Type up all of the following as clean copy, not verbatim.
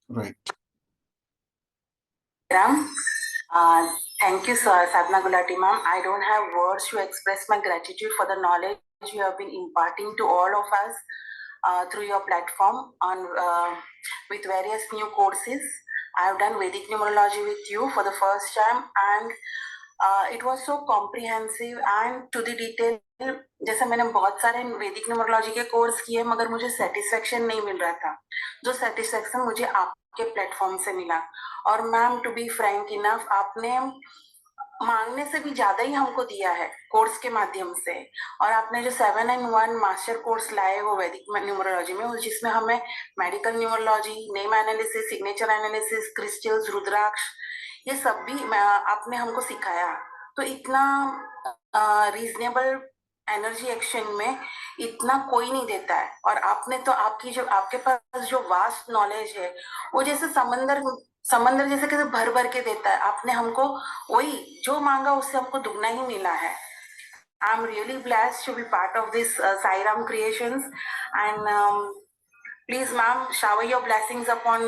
Right. Thank you, sir, Sadhna Gulati ma'am. I don't have words to express my gratitude for the knowledge you have been imparting to all of us through your platform on with various new courses. I have done Vedic numerology with you for the first time, and it was so comprehensive and to the detail. जैसे मैंने बहुत सारे वैदिक numerology के course किए मगर मुझे satisfaction नहीं मिल रहा था, जो सेटिस्फेक्शन मुझे आपके प्लेटफॉर्म से मिला। और ma'am, to be frank enough, आपने मांगने से भी ज्यादा ही हमको दिया है कोर्स के माध्यम से। और आपने जो 7-in-1 मास्टर कोर्स लाए वो वैदिक न्यूमरोलॉजी में, जिसमें हमें medical numerology, name analysis, signature analysis, crystals, rudraksha, ये सब भी आपने हमको सिखाया। तो इतना रीजनेबल एनर्जी एक्शन में इतना कोई नहीं देता है। और आपने तो आपके पास जो वास्ट नॉलेज है वो जैसे समंदर जैसे कैसे भर भर के देता है। आपने हमको वही जो मांगा उससे हमको दुगना ही मिला है। I'm really blessed to be part of this Sai Ram Creations, and please, ma'am, shower your blessings upon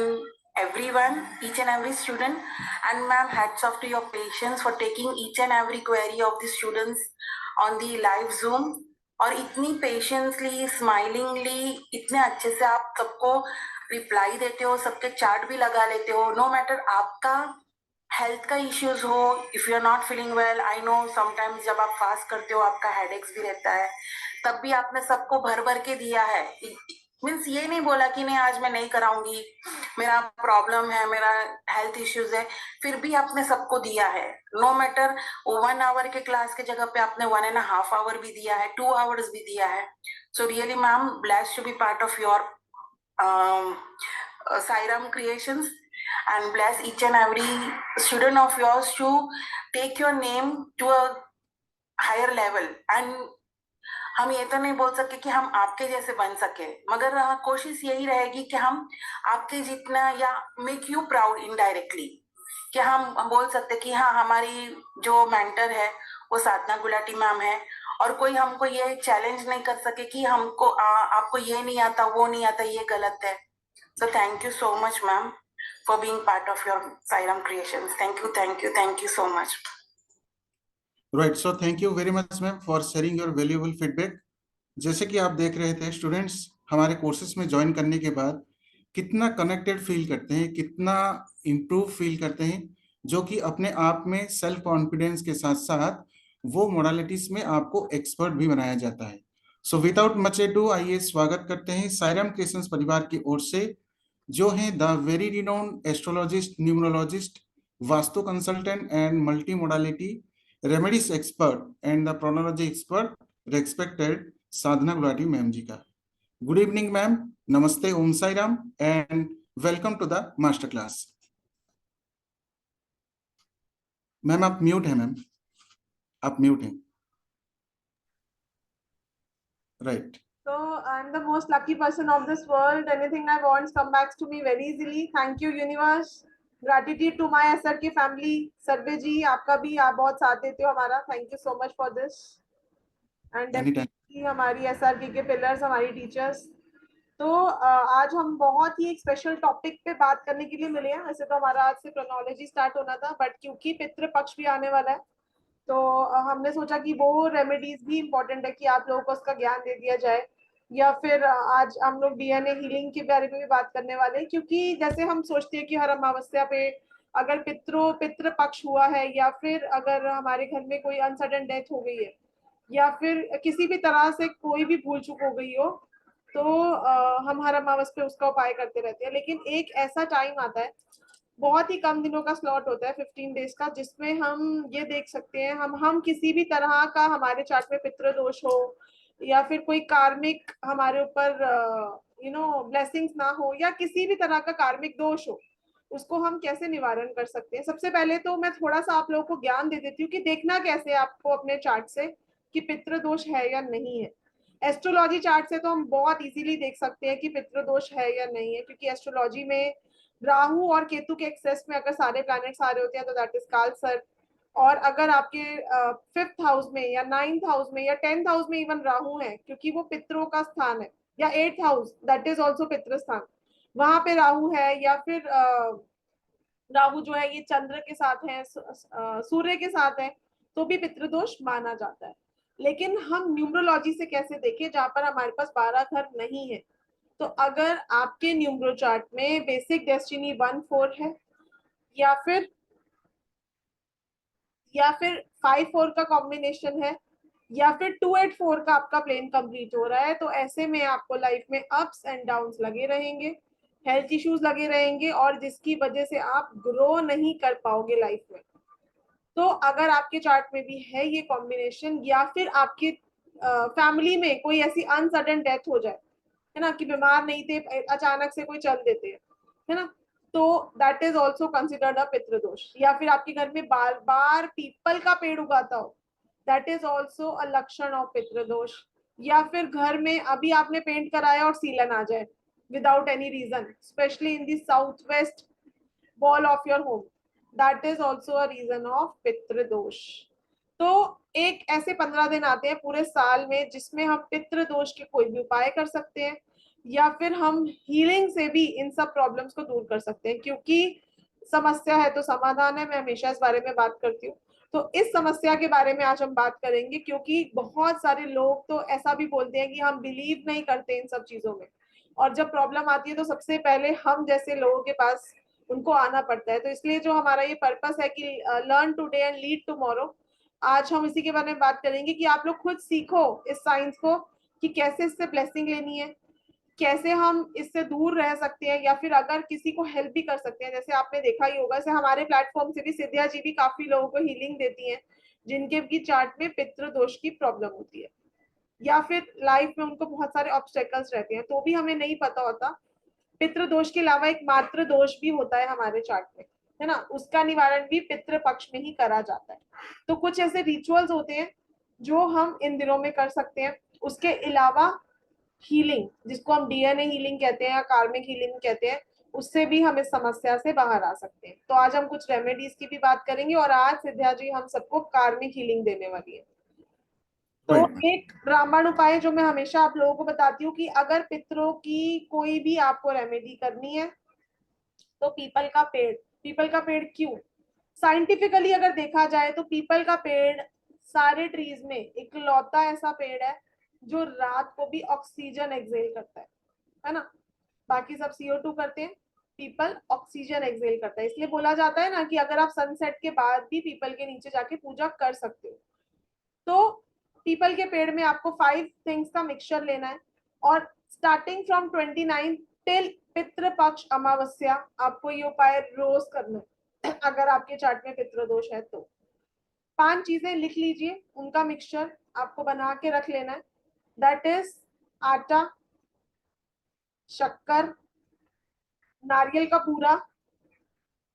everyone, each and every student. And ma'am, hats off to your patience for taking each and every query of the students on the live Zoom. और इतनी patiently, smilingly, इतने अच्छे से आप सबको reply देते हो, सबके चार्ट भी लगा लेते हो। नो मैटर आपका हेल्थ का इश्यूज हो, if you are not feeling well, I know sometimes जब आप फास्ट करते हो आपका हेडेक्स भी रहता है, तब भी आपने सबको भर भर के दिया है। मीन्स ये नहीं बोला कि नहीं आज मैं नहीं कराऊंगी, मेरा प्रॉब्लम है, मेरा हेल्थ इश्यूज है, फिर भी आपने सबको दिया है। नो मैटर 1 आवर के क्लास के जगह पे आपने 1.5 आवर भी दिया है, 2 आवर्स भी दिया है। So really ma'am, blessed to be part of your Sai Ram Creations, and bless each and every student of yours to take your name to a higher level. And हम ये तो नहीं बोल सकते कि हम आपके जैसे बन सके, मगर कोशिश यही रहेगी कि हम आपके जितना, या मेक यू प्राउड इनडायरेक्टली, कि हम बोल सकते कि हाँ, हमारी जो मेंटर है वो साधना गुलाटी मैम है, और कोई हमको ये चैलेंज नहीं कर सके कि हमको आपको ये नहीं आता, वो नहीं आता, ये गलत है। So thank you so much, ma'am, for being part of your Sai Ram Creations. Thank you so much. Right. So thank you very much, ma'am, for sharing your valuable feedback. जैसे कि आप देख रहे थे, स्टूडेंट्स हमारे courses में join करने के बाद कितना कनेक्टेड फील करते हैं, कितना इम्प्रूव फील करते हैं, जो कि अपने आप में सेल्फ कॉन्फिडेंस के साथ साथ वो मोडालिटीज में आपको एक्सपर्ट भी बनाया जाता है। सो विदाउट मच एडू, आइए स्वागत करते हैं साई राम क्रिएशंस परिवार की ओर से, जो हैं the very renowned astrologist, numerologist, vastu consultant and multi modality remedies expert and the phrenology expert, respected Sadhana Gulati ma'am ji का। गुड इवनिंग मैम, नमस्ते, Om Sai Ram and welcome to the master class. Ma'am आप म्यूट हैं, मैम आप म्यूट हैं। Right. So I'm the most lucky person of this world. Anything I want comes back to me very easily. Thank you universe. Gratitude to my SRK family. सर्वे जी, आपका भी, आप बहुत साथ देते हो हमारा। Thank you so much for this. And definitely हमारी SRK के pillars, हमारी teachers. तो आज हम बहुत ही एक स्पेशल टॉपिक पे बात करने के लिए मिले हैं। वैसे तो हमारा आज से क्रोनोलॉजी स्टार्ट होना था, बट क्योंकि पितृ पक्ष भी आने वाला है, तो हमने सोचा कि वो रेमेडीज भी इम्पोर्टेंट है कि आप लोगों को उसका ज्ञान दे दिया जाए। या फिर आज हम लोग डीएनए हीलिंग के बारे में भी बात करने वाले हैं, क्योंकि जैसे हम सोचते हैं कि हर अमावस्या पे अगर पितृ पक्ष हुआ है, या फिर अगर हमारे घर में कोई अनसडन डेथ हो गई है, या फिर किसी भी तरह से कोई भी भूल चूक हो गई हो, तो हम हर अमावस पे उसका उपाय करते रहते हैं। लेकिन एक ऐसा टाइम आता है, बहुत ही कम दिनों का स्लॉट होता है, 15 डेज का, जिसमें हम ये देख सकते हैं हम किसी भी तरह का हमारे चार्ट में पितृ दोष हो, या फिर कोई कार्मिक हमारे ऊपर ब्लेसिंग्स ना हो, या किसी भी तरह का कार्मिक दोष हो, उसको हम कैसे निवारण कर सकते हैं। सबसे पहले तो मैं थोड़ा सा आप लोगों को ज्ञान दे देती हूँ कि देखना कैसे आपको अपने चार्ट से कि पितृ दोष है या नहीं है। एस्ट्रोलॉजी चार्ट से तो हम बहुत इजीली देख सकते हैं कि पितृ दोष है या नहीं है, क्योंकि एस्ट्रोलॉजी में राहु और केतु के एक्सेस में अगर सारे प्लैनेट्स आ रहे होते हैं तो दैट इज काल सर्प। और अगर आपके 5th हाउस में या 9th हाउस में या 10th हाउस में इवन राहु है, क्योंकि वो पितरों का स्थान है, या 8th house that is also पितृ स्थान, वहां पे राहु है, या फिर राहु जो है ये चंद्र के साथ है, सूर्य के साथ है, तो भी पितृदोष माना जाता है। लेकिन हम न्यूमरोलॉजी से कैसे देखें जहां पर हमारे पास 12 घर नहीं है? तो अगर आपके न्यूमरो चार्ट में बेसिक डेस्टिनी 1-4 है, या फिर 5-4 का कॉम्बिनेशन है, या फिर 2-8-4 का आपका प्लेन कंप्लीट हो रहा है, तो ऐसे में आपको लाइफ में अप्स एंड डाउन्स लगे रहेंगे, हेल्थ इश्यूज लगे रहेंगे, और जिसकी वजह से आप ग्रो नहीं कर पाओगे लाइफ में। तो अगर आपके चार्ट में भी है ये कॉम्बिनेशन, या फिर आपके फैमिली में कोई ऐसी अनसडन डेथ हो जाए, है ना, कि बीमार नहीं थे, अचानक से कोई चल देते हैं, है ना, तो that is also considered a पितृदोष। या फिर आपके घर में बार बार पीपल का पेड़ उगाता हो, दैट इज ऑल्सो अ लक्षण ऑफ पितृदोष। या फिर घर में अभी आपने पेंट कराया और सीलन आ जाए without any reason, specially in the south west wall of your home, that is also a reason of पितृ दोष। तो एक ऐसे 15 दिन आते हैं पूरे साल में जिसमें हम पितृ दोष के कोई भी उपाय कर सकते हैं, या फिर हम हीलिंग से भी इन सब प्रॉब्लम्स को दूर कर सकते हैं, क्योंकि समस्या है तो समाधान है, मैं हमेशा इस बारे में बात करती हूँ। तो इस समस्या के बारे में आज हम बात करेंगे, क्योंकि बहुत सारे लोग तो ऐसा भी बोलते हैं कि हम बिलीव नहीं करते इन सब चीजों में, और जब प्रॉब्लम आती है तो सबसे पहले हम जैसे लोगों के पास उनको आना पड़ता है। तो इसलिए जो हमारा ये पर्पस है कि learn today and lead tomorrow, आज हम इसी के बारे में बात करेंगे कि आप लोग खुद सीखो इस साइंस को, कि कैसे इससे ब्लेसिंग लेनी है, कैसे हम इससे दूर रह सकते हैं, या फिर अगर किसी को हेल्प भी कर सकते हैं। जैसे आपने देखा ही होगा, जैसे हमारे प्लेटफॉर्म से भी सिद्धिया जी भी काफी लोगों को हीलिंग देती हैं जिनके भी चार्ट में पितृ दोष की प्रॉब्लम होती है, या फिर लाइफ में उनको बहुत सारे ऑब्स्टेकल्स रहते हैं, तो भी हमें नहीं पता होता। पितृ दोष के अलावा एक मातृ दोष भी होता है हमारे चार्ट में, है ना, उसका निवारण भी पितृ पक्ष में ही करा जाता है। तो कुछ ऐसे रिचुअल्स होते हैं जो हम इन दिनों में कर सकते हैं। उसके अलावा हीलिंग, जिसको हम डीएनए हीलिंग कहते हैं या कार्मिक हीलिंग कहते हैं, उससे भी हम इस समस्या से बाहर आ सकते हैं। तो आज हम कुछ रेमेडीज की भी बात करेंगे, और आज सिद्ध्या जी हम सबको कार्मिक हीलिंग देने वाली है। तो राइट। एक ब्राह्मण उपाय जो मैं हमेशा आप लोगों को बताती हूँ कि अगर पितरों की कोई भी आपको रेमेडी करनी है, तो पीपल का पेड़ क्यों? साइंटिफिकली अगर देखा जाए तो पीपल का पेड़ सारे ट्रीज में इकलौता ऐसा पेड़ है जो रात को भी ऑक्सीजन एक्सेल करता है ना। बाकी सब CO2 करते हैं, पीपल ऑक्सीजन एक्सेल करता है। इसलिए बोला जाता है ना कि अगर आप सनसेट के बाद भी पीपल के नीचे जाके पूजा कर सकते हो। तो पीपल के पेड़ में आपको 5 थिंग्स का मिक्सचर लेना है, और स्टार्टिंग फ्रॉम 29 टिल पितृपक्ष अमावस्या आपको ये उपाय रोज करना है अगर आपके चार्ट में पितृदोष है तो। 5 चीजें लिख लीजिए, उनका मिक्सचर आपको बना के रख लेना है। दैट इज आटा, शक्कर, नारियल का पूरा,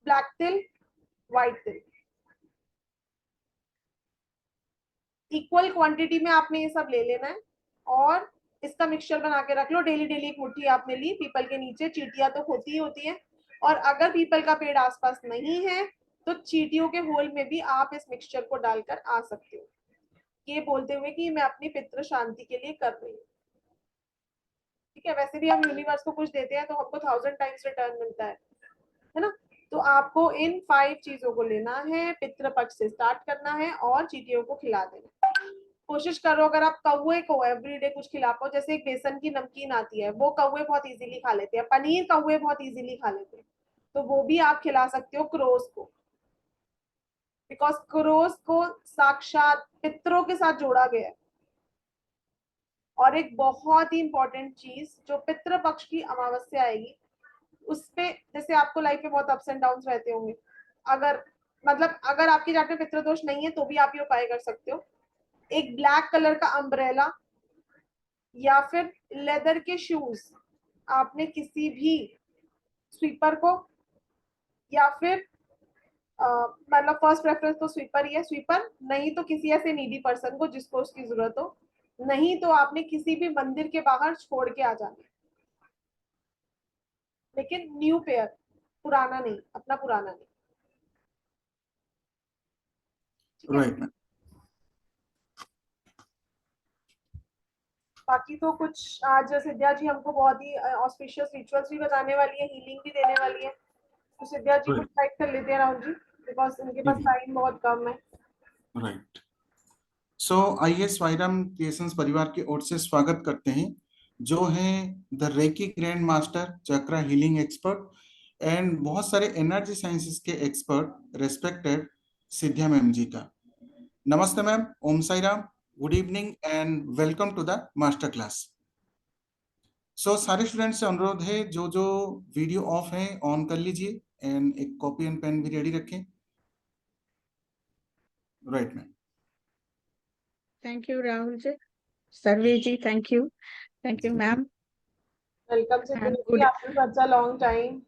ब्लैक तिल, व्हाइट तिल। इक्वल क्वांटिटी में आपने ये सब ले लेना है, और इसका मिक्सचर बना के रख लो। डेली डेली एक मुट्ठी आपने ली, पीपल के नीचे चींटियां तो होती ही होती हैं, और अगर पीपल का पेड़ आसपास नहीं है तो चींटियों के होल में भी आप इस मिक्सचर को डालकर आ सकते हो, ये बोलते हुए कि मैं अपनी पितृ शांति के लिए कर रही हूँ। ठीक है, वैसे भी हम यूनिवर्स को कुछ देते हैं तो हमको 1000 टाइम्स रिटर्न मिलता है ना। तो आपको इन 5 चीजों को लेना है, पितृपक्ष से स्टार्ट करना है, और चींटियों को खिला देना। कोशिश करो अगर आप कौवे को एवरीडे कुछ खिला पाओ, जैसे एक बेसन की नमकीन आती है, वो कौवे बहुत इजीली खा लेते हैं, पनीर कौवे बहुत इजीली खा लेते हैं, तो वो भी आप खिला सकते हो क्रोस को, बिकॉज क्रोस को साक्षात पितरों के साथ जोड़ा गया है। और एक बहुत ही इंपॉर्टेंट चीज, जो पितृ पक्ष की अमावस्या आएगी उस पे, जैसे आपको लाइफ में बहुत अप्स एंड डाउन रहते होंगे, अगर मतलब अगर आपकी चार्ट में पितृदोष नहीं है तो भी आप ये उपाय कर सकते हो। एक ब्लैक कलर का अम्ब्रेला या फिर लेदर के शूज आपने किसी भी स्वीपर को, या फिर मतलब फर्स्ट प्रेफरेंस तो स्वीपर ही है, स्वीपर नहीं तो किसी ऐसे नीडी पर्सन को जिसको उसकी जरूरत हो, नहीं तो आपने किसी भी मंदिर के बाहर छोड़ के आ जाना, लेकिन न्यू पेयर, पुराना नहीं, अपना पुराना नहीं। ठीक है। Right ma'am. बाकी तो कुछ आज सिद्ध्या जी हमको बहुत ही ऑस्पिशियस रिचुअल्स भी बताने वाली है, हीलिंग भी देने वाली है, तो सिद्ध्या जी को Right. इनवाइट कर लेते हैं राहुल जी, बिकॉज इनके पास टाइम बहुत कम है। राइट। सो आइए स्वाइराम क्रिएशंस परिवार की ओर से स्वागत करते हैं जो हैं the reiki grand master, chakra healing expert and बहुत सारे एनर्जी साइंसेस के expert respected Siddhya ma'am ji का। नमस्ते ma'am, Om Sai Ram, good evening and welcome to the master class. So सारे स्टूडेंट्स से अनुरोध है जो जो वीडियो ऑफ है ऑन कर लीजिए एंड एक कॉपी एंड पेन भी रेडी रखें। Right ma'am. Thank you, Rahul ji. Sarve ji, thank you. Thank you, ma'am. Welcome Siddhya And ji, after such a long time.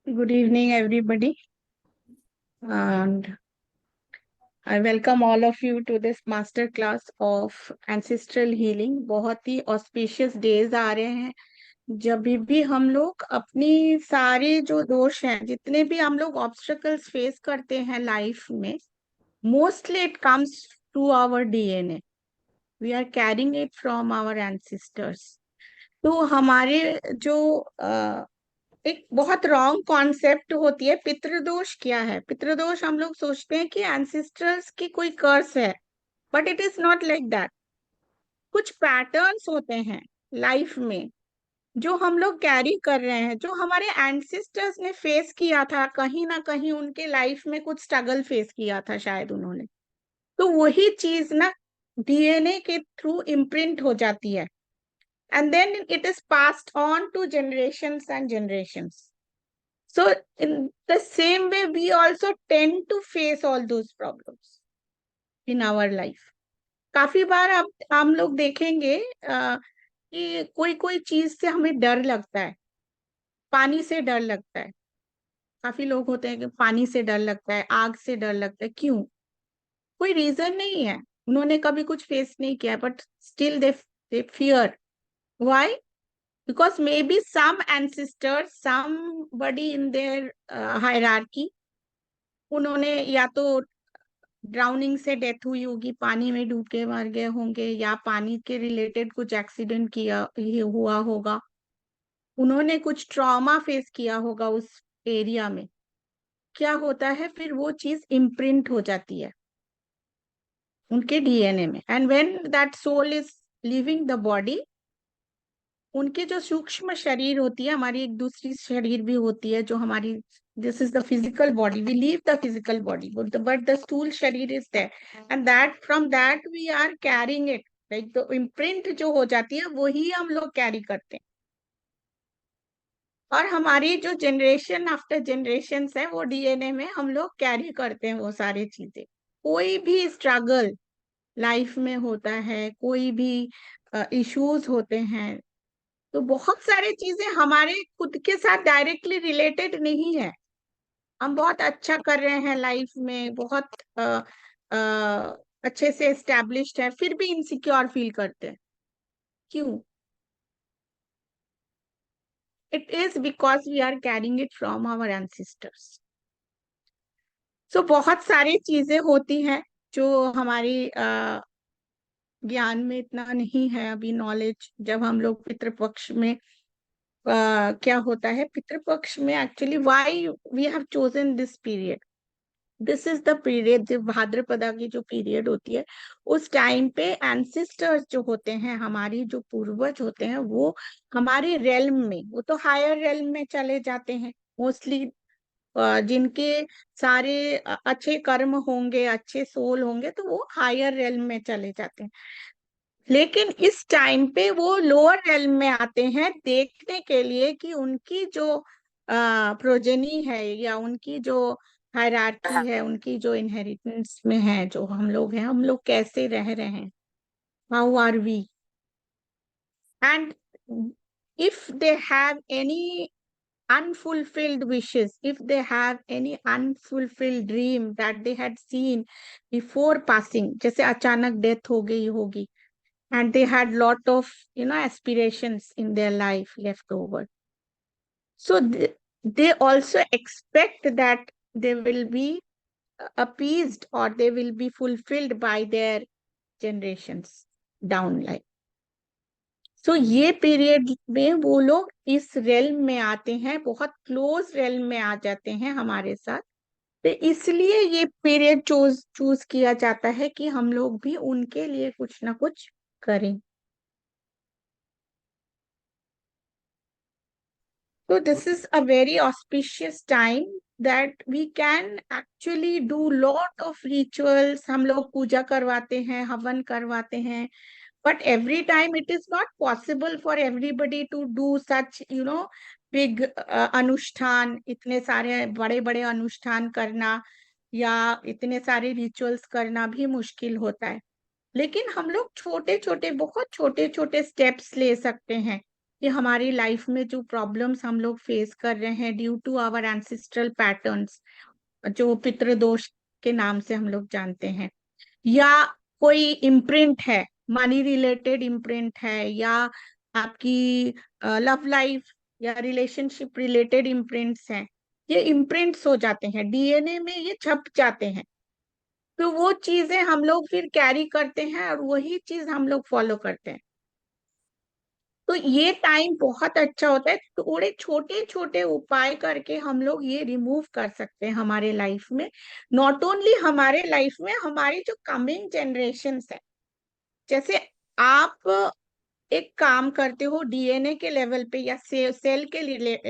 good evening, everybody. And I welcome all of you to this master class of ancestral healing. बहुत ही auspicious days आ रहे हैं जब भी हम लोग अपनी सारे जो दोष हैं, जितने भी हम लोग ऑब्स्टेकल्स फेस करते हैं लाइफ में, mostly it comes to our DNA. We are carrying it from our ancestors. तो हमारे जो एक बहुत रॉन्ग कॉन्सेप्ट होती है, पितृदोष क्या है? पितृदोष हम लोग सोचते हैं कि एंसेस्टर्स की कोई कर्स है, but it is not like that. कुछ पैटर्न्स होते हैं लाइफ में जो हम लोग कैरी कर रहे हैं, जो हमारे एंसेस्टर्स ने फेस किया था, कहीं ना कहीं उनके लाइफ में कुछ स्ट्रगल फेस किया था शायद उन्होंने, तो वही चीज ना डीएनए के थ्रू इम्प्रिंट हो जाती है. And then it is passed on to generations and generations. So in the same way, we also tend to face all those problems in our life. काफी बार अब हम लोग देखेंगे कि कोई कोई चीज से हमें डर लगता है. पानी से डर लगता है. काफी लोग होते हैं कि पानी से डर लगता है, आग से डर लगता है. क्यों? कोई रीजन नहीं है, उन्होंने कभी कुछ फेस नहीं किया, but still they fear. Why? Because maybe some ancestors, somebody in their hierarchy, उन्होंने या तो ड्राउनिंग से डेथ हुई होगी, पानी में डूब के मर गए होंगे, या पानी के रिलेटेड कुछ एक्सीडेंट किया हुआ होगा, उन्होंने कुछ ट्रॉमा फेस किया होगा उस एरिया में. क्या होता है फिर? वो चीज इम्प्रिंट हो जाती है उनके डीएनए में. And when that soul is living the body, उनके जो सूक्ष्म शरीर होती है, हमारी एक दूसरी शरीर भी होती है जो हमारी, this is the physical body, we leave the physical body, but the स्थूल शरीर is there, and that from that we are carrying it. Like the imprint जो हो जाती है वही हम लोग कैरी करते हैं. और हमारी जो जनरेशन आफ्टर जनरेशन है, वो डीएनए में हम लोग कैरी करते हैं वो सारी चीजें. कोई भी स्ट्रगल लाइफ में होता है, कोई भी इश्यूज होते हैं, तो बहुत सारी चीजें हमारे खुद के साथ डायरेक्टली रिलेटेड नहीं है. हम बहुत अच्छा कर रहे हैं लाइफ में, बहुत अच्छे से एस्टेब्लिश्ड है, फिर भी इनसिक्योर फील करते हैं. क्यों? It is because we are carrying it from our ancestors. So बहुत सारी चीजें होती हैं जो हमारी ज्ञान में इतना नहीं है अभी, नॉलेज. जब हम लोग पितृपक्ष में क्या होता है, पितृपक्ष में actually why we have chosen this period, this is the period, जो भाद्रपदा की जो पीरियड होती है, उस टाइम पे एंसेस्टर्स जो होते हैं, हमारी जो पूर्वज होते हैं, वो हमारे रेल्म में, वो तो हायर रेल्म में चले जाते हैं मोस्टली. जिनके सारे अच्छे कर्म होंगे, अच्छे सोल होंगे, तो वो हायर रेल्म में चले जाते हैं. लेकिन इस टाइम पे वो लोअर रेल्म में आते हैं देखने के लिए कि उनकी जो प्रोजेनी है, या उनकी जो हायरार्की है, उनकी जो इनहेरिटेंस में है, जो हम लोग हैं, हम लोग कैसे रह रहे हैं, how are we. And if they have any unfulfilled wishes, if they have any unfulfilled dream that they had seen before passing, जैसे अचानक डेथ हो गई होगी, and they had lot of aspirations in their life left over, so they also expect that they will be appeased or they will be fulfilled by their generations down line. सो ये period में वो लोग इस realm में आते हैं, बहुत close realm में आ जाते हैं हमारे साथ। तो इसलिए ये पीरियड चूज किया जाता है कि हम लोग भी उनके लिए कुछ ना कुछ करें। So this is a very auspicious time that we can actually do lot of rituals. हम लोग पूजा करवाते हैं, हवन करवाते हैं, but every time it is not possible for everybody to do such, big अनुष्ठान, इतने सारे बड़े बड़े अनुष्ठान करना या इतने सारे रिचुअल्स करना भी मुश्किल होता है। लेकिन हम लोग छोटे छोटे, बहुत छोटे छोटे स्टेप्स ले सकते हैं कि हमारी लाइफ में जो प्रॉब्लम्स हम लोग फेस कर रहे हैं due to our ancestral patterns, जो पितृदोष के नाम से हम लोग जानते हैं, या कोई इम्प्रिंट है, मनी रिलेटेड इम्प्रिंट है, या आपकी लव लाइफ या रिलेशनशिप रिलेटेड इम्प्रिंट्स हैं, ये इम्प्रिंट्स हो जाते हैं, डीएनए में ये छप जाते हैं। तो वो चीजें हम लोग फिर कैरी करते हैं और वही चीज हम लोग फॉलो करते हैं। तो ये टाइम बहुत अच्छा होता है, थोड़े छोटे छोटे उपाय करके हम लोग ये रिमूव कर सकते हैं हमारे लाइफ में। नॉट ओनली हमारे लाइफ में, हमारी जो कमिंग जनरेशन्स है, जैसे आप एक काम करते हो डीएनए के लेवल पे या सेल के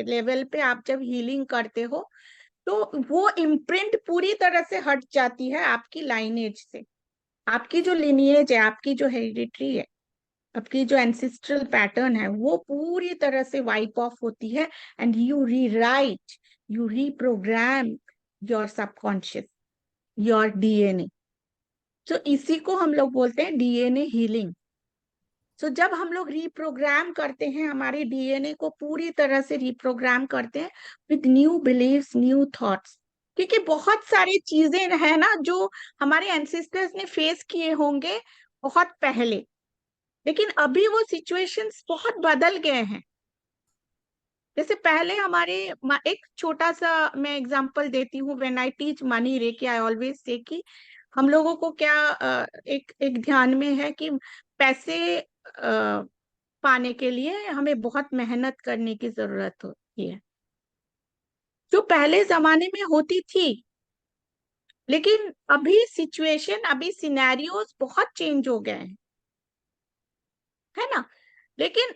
लेवल पे, आप जब हीलिंग करते हो तो वो इम्प्रिंट पूरी तरह से हट जाती है आपकी लाइनेज से। आपकी जो लिनिएज है, आपकी जो हेरिडिटरी है, आपकी जो एंसेस्ट्रल पैटर्न है, वो पूरी तरह से वाइप ऑफ होती है and you rewrite, you reprogram your subconscious, your DNA. तो इसी को हम लोग बोलते हैं डीएनए हीलिंग। तो जब हम लोग रीप्रोग्राम करते हैं, हमारे डीएनए को पूरी तरह से रीप्रोग्राम करते हैं with new believes, new thoughts, क्योंकि बहुत सारी चीजें है ना जो हमारे एंसेस्टर्स ने फेस किए होंगे बहुत पहले, लेकिन अभी वो सिचुएशंस बहुत बदल गए हैं। जैसे पहले हमारे एक छोटा सा मैं एग्जांपल देती हूँ, when I teach money reiki I always say कि हम लोगों को क्या एक एक ध्यान में है कि पैसे पाने के लिए हमें बहुत मेहनत करने की जरूरत होती है, जो पहले जमाने में होती थी। लेकिन अभी सिचुएशन, अभी सिनेरियोस बहुत चेंज हो गए हैं, है ना। लेकिन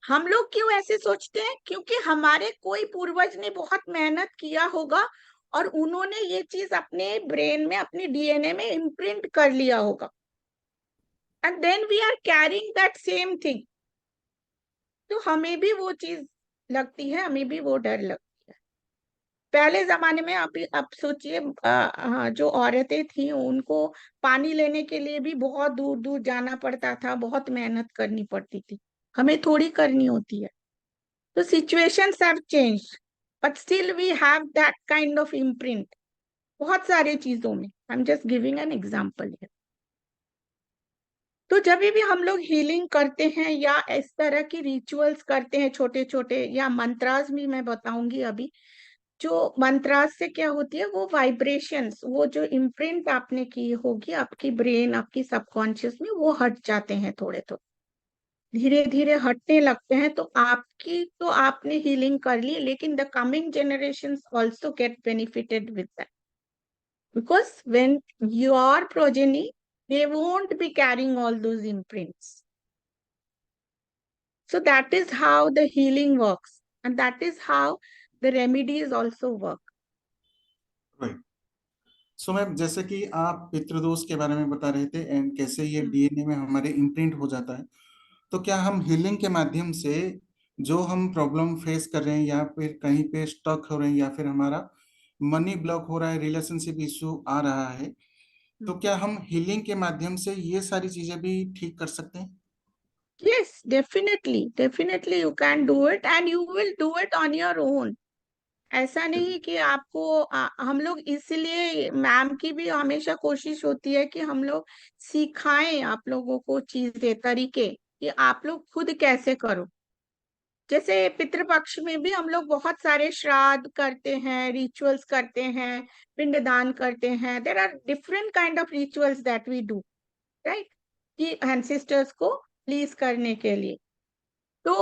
हम लोग क्यों ऐसे सोचते हैं? क्योंकि हमारे कोई पूर्वज ने बहुत मेहनत किया होगा और उन्होंने ये चीज अपने ब्रेन में, अपने डीएनए में इम्प्रिंट कर लिया होगा, and then we are carrying that same thing. तो हमें भी वो चीज लगती है, हमें भी वो डर लगती है। पहले जमाने में आप सोचिए, हाँ, जो औरतें थी उनको पानी लेने के लिए भी बहुत दूर दूर जाना पड़ता था, बहुत मेहनत करनी पड़ती थी। हमें थोड़ी करनी होती है। तो situations have changed, but still we have that kind of imprint बहुत सारे चीजों में। I'm just giving an example here. तो जब भी हम लोग हीलिंग करते हैं या इस तरह की रिचुअल्स करते हैं छोटे छोटे, या मंत्रास भी मैं बताऊंगी अभी, जो मंत्रास से क्या होती है, वो वाइब्रेशंस, वो जो इम्प्रिंट आपने की होगी आपकी ब्रेन, आपकी सबकॉन्शियस में, वो हट जाते हैं थोड़े थोड़े, धीरे धीरे हटने लगते हैं। तो आपकी तो आपने हीलिंग कर ली, लेकिन the coming generations also get benefited with that, because when your progeny, they won't be carrying all those imprints. So that is how the healing works, and that is how the remedies also work. Right. So ma'am, जैसे कि आप पितृदोष के बारे में बता रहे थे and कैसे ये डीएनए में हमारे इम्प्रिंट हो जाता है, तो क्या हम हीलिंग के माध्यम से जो हम प्रॉब्लम फेस कर रहे हैं या फिर कहीं पे स्टक हो रहे हैं या फिर हमारा मनी ब्लॉक हो रहा है, रिलेशनशिप इशू आ रहा है, तो क्या हम हीलिंग के माध्यम से ये सारी चीजें भी ठीक कर सकते हैं? Yes, definitely you can do it, and you will do it on your own. ऐसा नहीं कि आपको हम लोग, इसलिए मैम की भी हमेशा कोशिश होती है कि हम लोग सिखाएं आप लोगों को चीजें, तरीके, कि आप लोग खुद कैसे करो। जैसे पितृपक्ष में भी हम लोग बहुत सारे श्राद्ध करते हैं, रिचुअल्स करते हैं, पिंडदान करते हैं। There are different kind of rituals that we do, right, कि एंसेस्टर्स को प्लीज करने के लिए। तो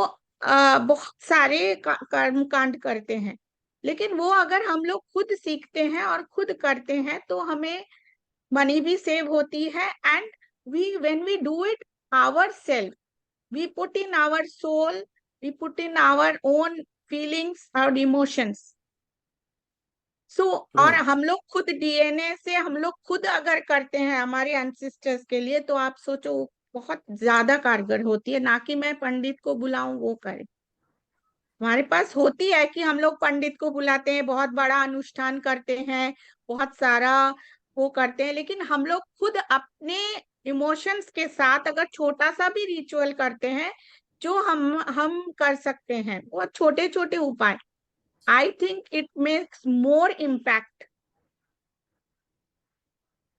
बहुत सारे कर्म कांड करते हैं, लेकिन वो अगर हम लोग खुद सीखते हैं और खुद करते हैं तो हमें मनी भी सेव होती है, and we when we do it our self, we put in our soul, we put in our own feelings और emotions. So और Right. हम लोग खुद डीएनए से हम लोग खुद अगर करते हैं हमारे एंसेस्टर्स के लिए, तो आप सोचो बहुत ज्यादा कारगर होती है, ना कि मैं पंडित को बुलाऊं वो करे। हमारे पास होती है कि हम लोग पंडित को बुलाते हैं, बहुत बड़ा अनुष्ठान करते हैं, बहुत सारा वो करते हैं, लेकिन हम लोग खुद अपने इमोशंस के साथ अगर छोटा सा भी रिचुअल करते हैं, जो हम कर सकते हैं, बहुत छोटे छोटे उपाय, I think it makes more impact,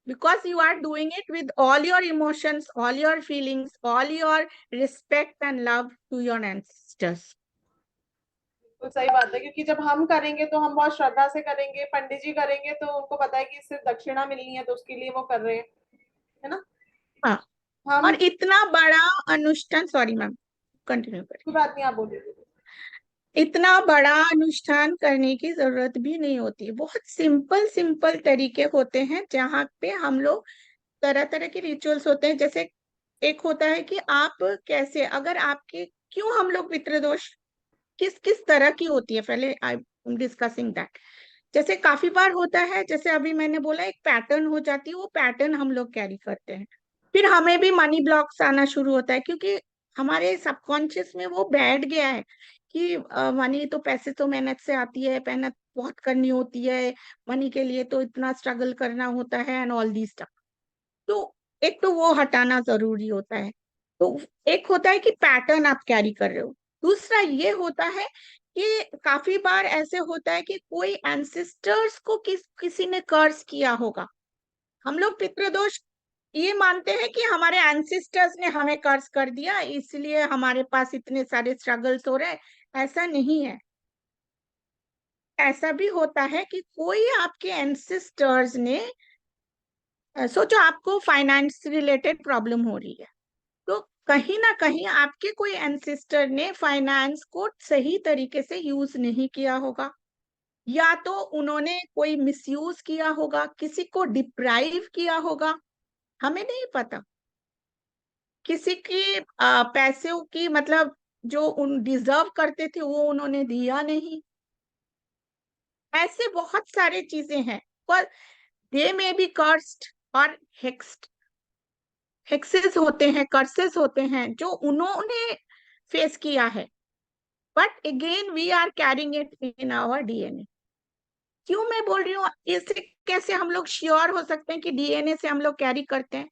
because you are doing it with all your emotions, all your feelings, all your respect and love to your ancestors. तो सही बात है, क्योंकि जब हम करेंगे तो हम बहुत श्रद्धा से करेंगे, पंडित जी करेंगे तो उनको पता है कि इससे दक्षिणा मिलनी है तो उसके लिए वो कर रहे हैं, है ना। हाँ, हम और इतना बड़ा अनुष्ठान, सॉरी मैम कंटिन्यू करें, कोई बात नहीं, आप बोलिए। इतना बड़ा अनुष्ठान करने की जरूरत भी नहीं होती, बहुत सिंपल सिंपल तरीके होते हैं जहाँ पे हम लोग तरह तरह के रिचुअल्स होते हैं। जैसे एक होता है कि आप कैसे, अगर आपके, क्यों हम लोग पितृदोष किस किस तरह की होती है, पहले आई एम डिस्कसिंग दैट। जैसे काफी बार होता है, जैसे अभी मैंने बोला एक पैटर्न हो जाती है, वो पैटर्न हम लोग कैरी करते हैं, फिर हमें भी मनी ब्लॉक्स आना शुरू होता है, क्योंकि हमारे सबकॉन्शियस में वो बैठ गया है कि मनी तो, पैसे तो मेहनत से आती है, मेहनत बहुत करनी होती है, मनी के लिए तो इतना स्ट्रगल करना होता है एंड ऑल दी स्टफ। तो एक तो वो हटाना जरूरी होता है। तो एक होता है कि पैटर्न आप कैरी कर रहे हो, दूसरा ये होता है कि काफी बार ऐसे होता है कि कोई एंसेस्टर्स को किसी ने कर्ज किया होगा। हम लोग पितृदोष ये मानते हैं कि हमारे एंसेस्टर्स ने हमें कर्ज कर दिया, इसलिए हमारे पास इतने सारे स्ट्रगल्स हो रहे हैं। ऐसा नहीं है। ऐसा भी होता है कि कोई आपके एंसेस्टर्स ने, सोचो आपको फाइनेंस रिलेटेड प्रॉब्लम हो रही है, तो कहीं ना कहीं आपके कोई एंसेस्टर ने फाइनेंस को सही तरीके से यूज नहीं किया होगा, या तो उन्होंने कोई मिसयूज किया होगा, किसी को डिप्राइव किया होगा, हमें नहीं पता। किसी की पैसों की, मतलब जो उन डिजर्व करते थे वो उन्होंने दिया नहीं। ऐसे बहुत सारे चीजें हैं, पर दे मे बी कर्स्ड और हेक्स्ड, हेक्सेस होते हैं, कर्सेस होते हैं जो उन्होंने फेस किया है, but again we are carrying it in our DNA. क्यों मैं बोल रही हूँ, इससे कैसे हम लोग श्योर हो सकते हैं कि डीएनए से हम लोग कैरी करते हैं?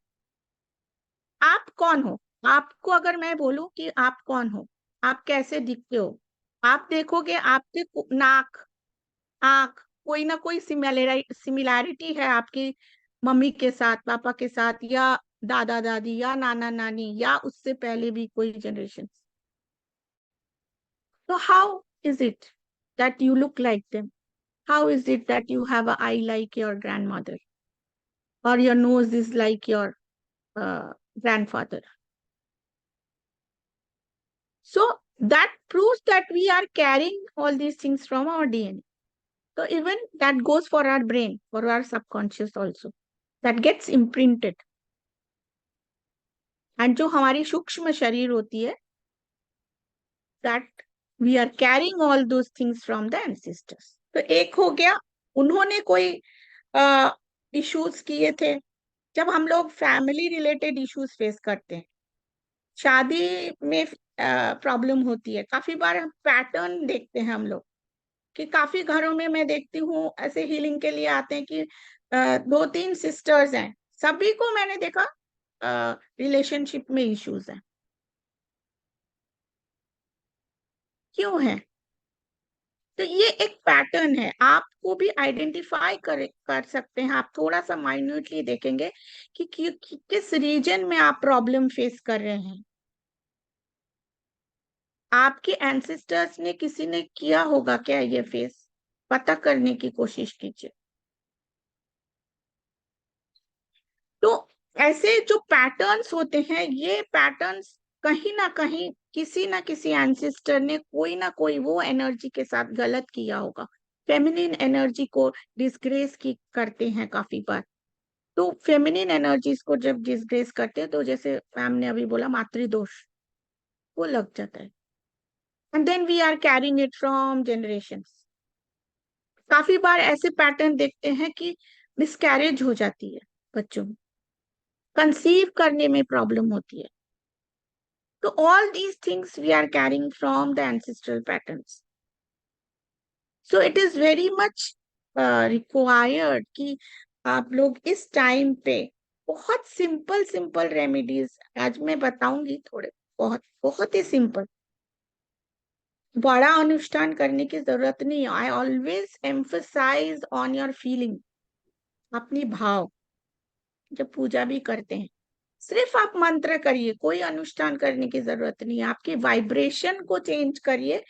आप कौन हो? आपको अगर मैं बोलूं कि आप कौन हो, आप कैसे दिखते हो, आप देखोगे आपके नाक, आंख, कोई ना कोई सिमिलैरिटी है आपकी मम्मी के साथ, पापा के साथ, या दादा दादी, या नाना नानी, या उससे पहले भी कोई जनरेशन। तो how is it that you look like them? How is it that you have an eye like your grandmother, or your nose is like your grandfather? So that proves that we are carrying all these things from our DNA. So even that goes for our brain, for our subconscious also. That gets imprinted. And जो हमारी सूक्ष्म शरीर होती है, that we are carrying all those things from the ancestors. तो एक हो गया, उन्होंने कोई इश्यूज किए थे। जब हम लोग फैमिली रिलेटेड इश्यूज फेस करते हैं, शादी में प्रॉब्लम होती है, काफी बार हम पैटर्न देखते हैं हम लोग, कि काफी घरों में मैं देखती हूँ ऐसे हीलिंग के लिए आते हैं कि 2-3 सिस्टर्स हैं, सभी को मैंने देखा रिलेशनशिप में इश्यूज हैं। क्यों है? तो ये एक पैटर्न है, आपको भी आइडेंटिफाई कर सकते हैं। आप थोड़ा सा माइन्यूटली देखेंगे कि किस रीजन में आप प्रॉब्लम फेस कर रहे हैं। आपके एंसेस्टर्स ने, किसी ने किया होगा क्या ये फेस, पता करने की कोशिश कीजिए। तो ऐसे जो पैटर्न्स होते हैं, ये पैटर्न्स कहीं ना कहीं किसी ना किसी एंसेस्टर ने कोई ना कोई वो एनर्जी के साथ गलत किया होगा। फेमिनिन एनर्जी को डिसग्रेस की करते हैं काफी बार। तो फेमिनिन एनर्जीज को जब डिसग्रेस करते हैं तो जैसे मैम ने अभी बोला मातृदोष वो लग जाता है, and then we are carrying it from generations. काफी बार ऐसे पैटर्न देखते हैं कि मिसकैरेज हो जाती है बच्चों में, कंसीव करने में प्रॉब्लम होती है। तो all these things we are carrying from the ancestral patterns. So it is very much required कि आप लोग इस टाइम पे बहुत सिंपल सिंपल रेमेडीज आज मैं बताऊंगी, थोड़े बहुत बहुत ही सिंपल, बड़ा अनुष्ठान करने की जरूरत नहीं। I always emphasize on your feeling, अपनी भाव। जब पूजा भी करते हैं सिर्फ आप मंत्र करिए, कोई अनुष्ठान करने की जरूरत नहीं है। आपके वाइब्रेशन को चेंज करिए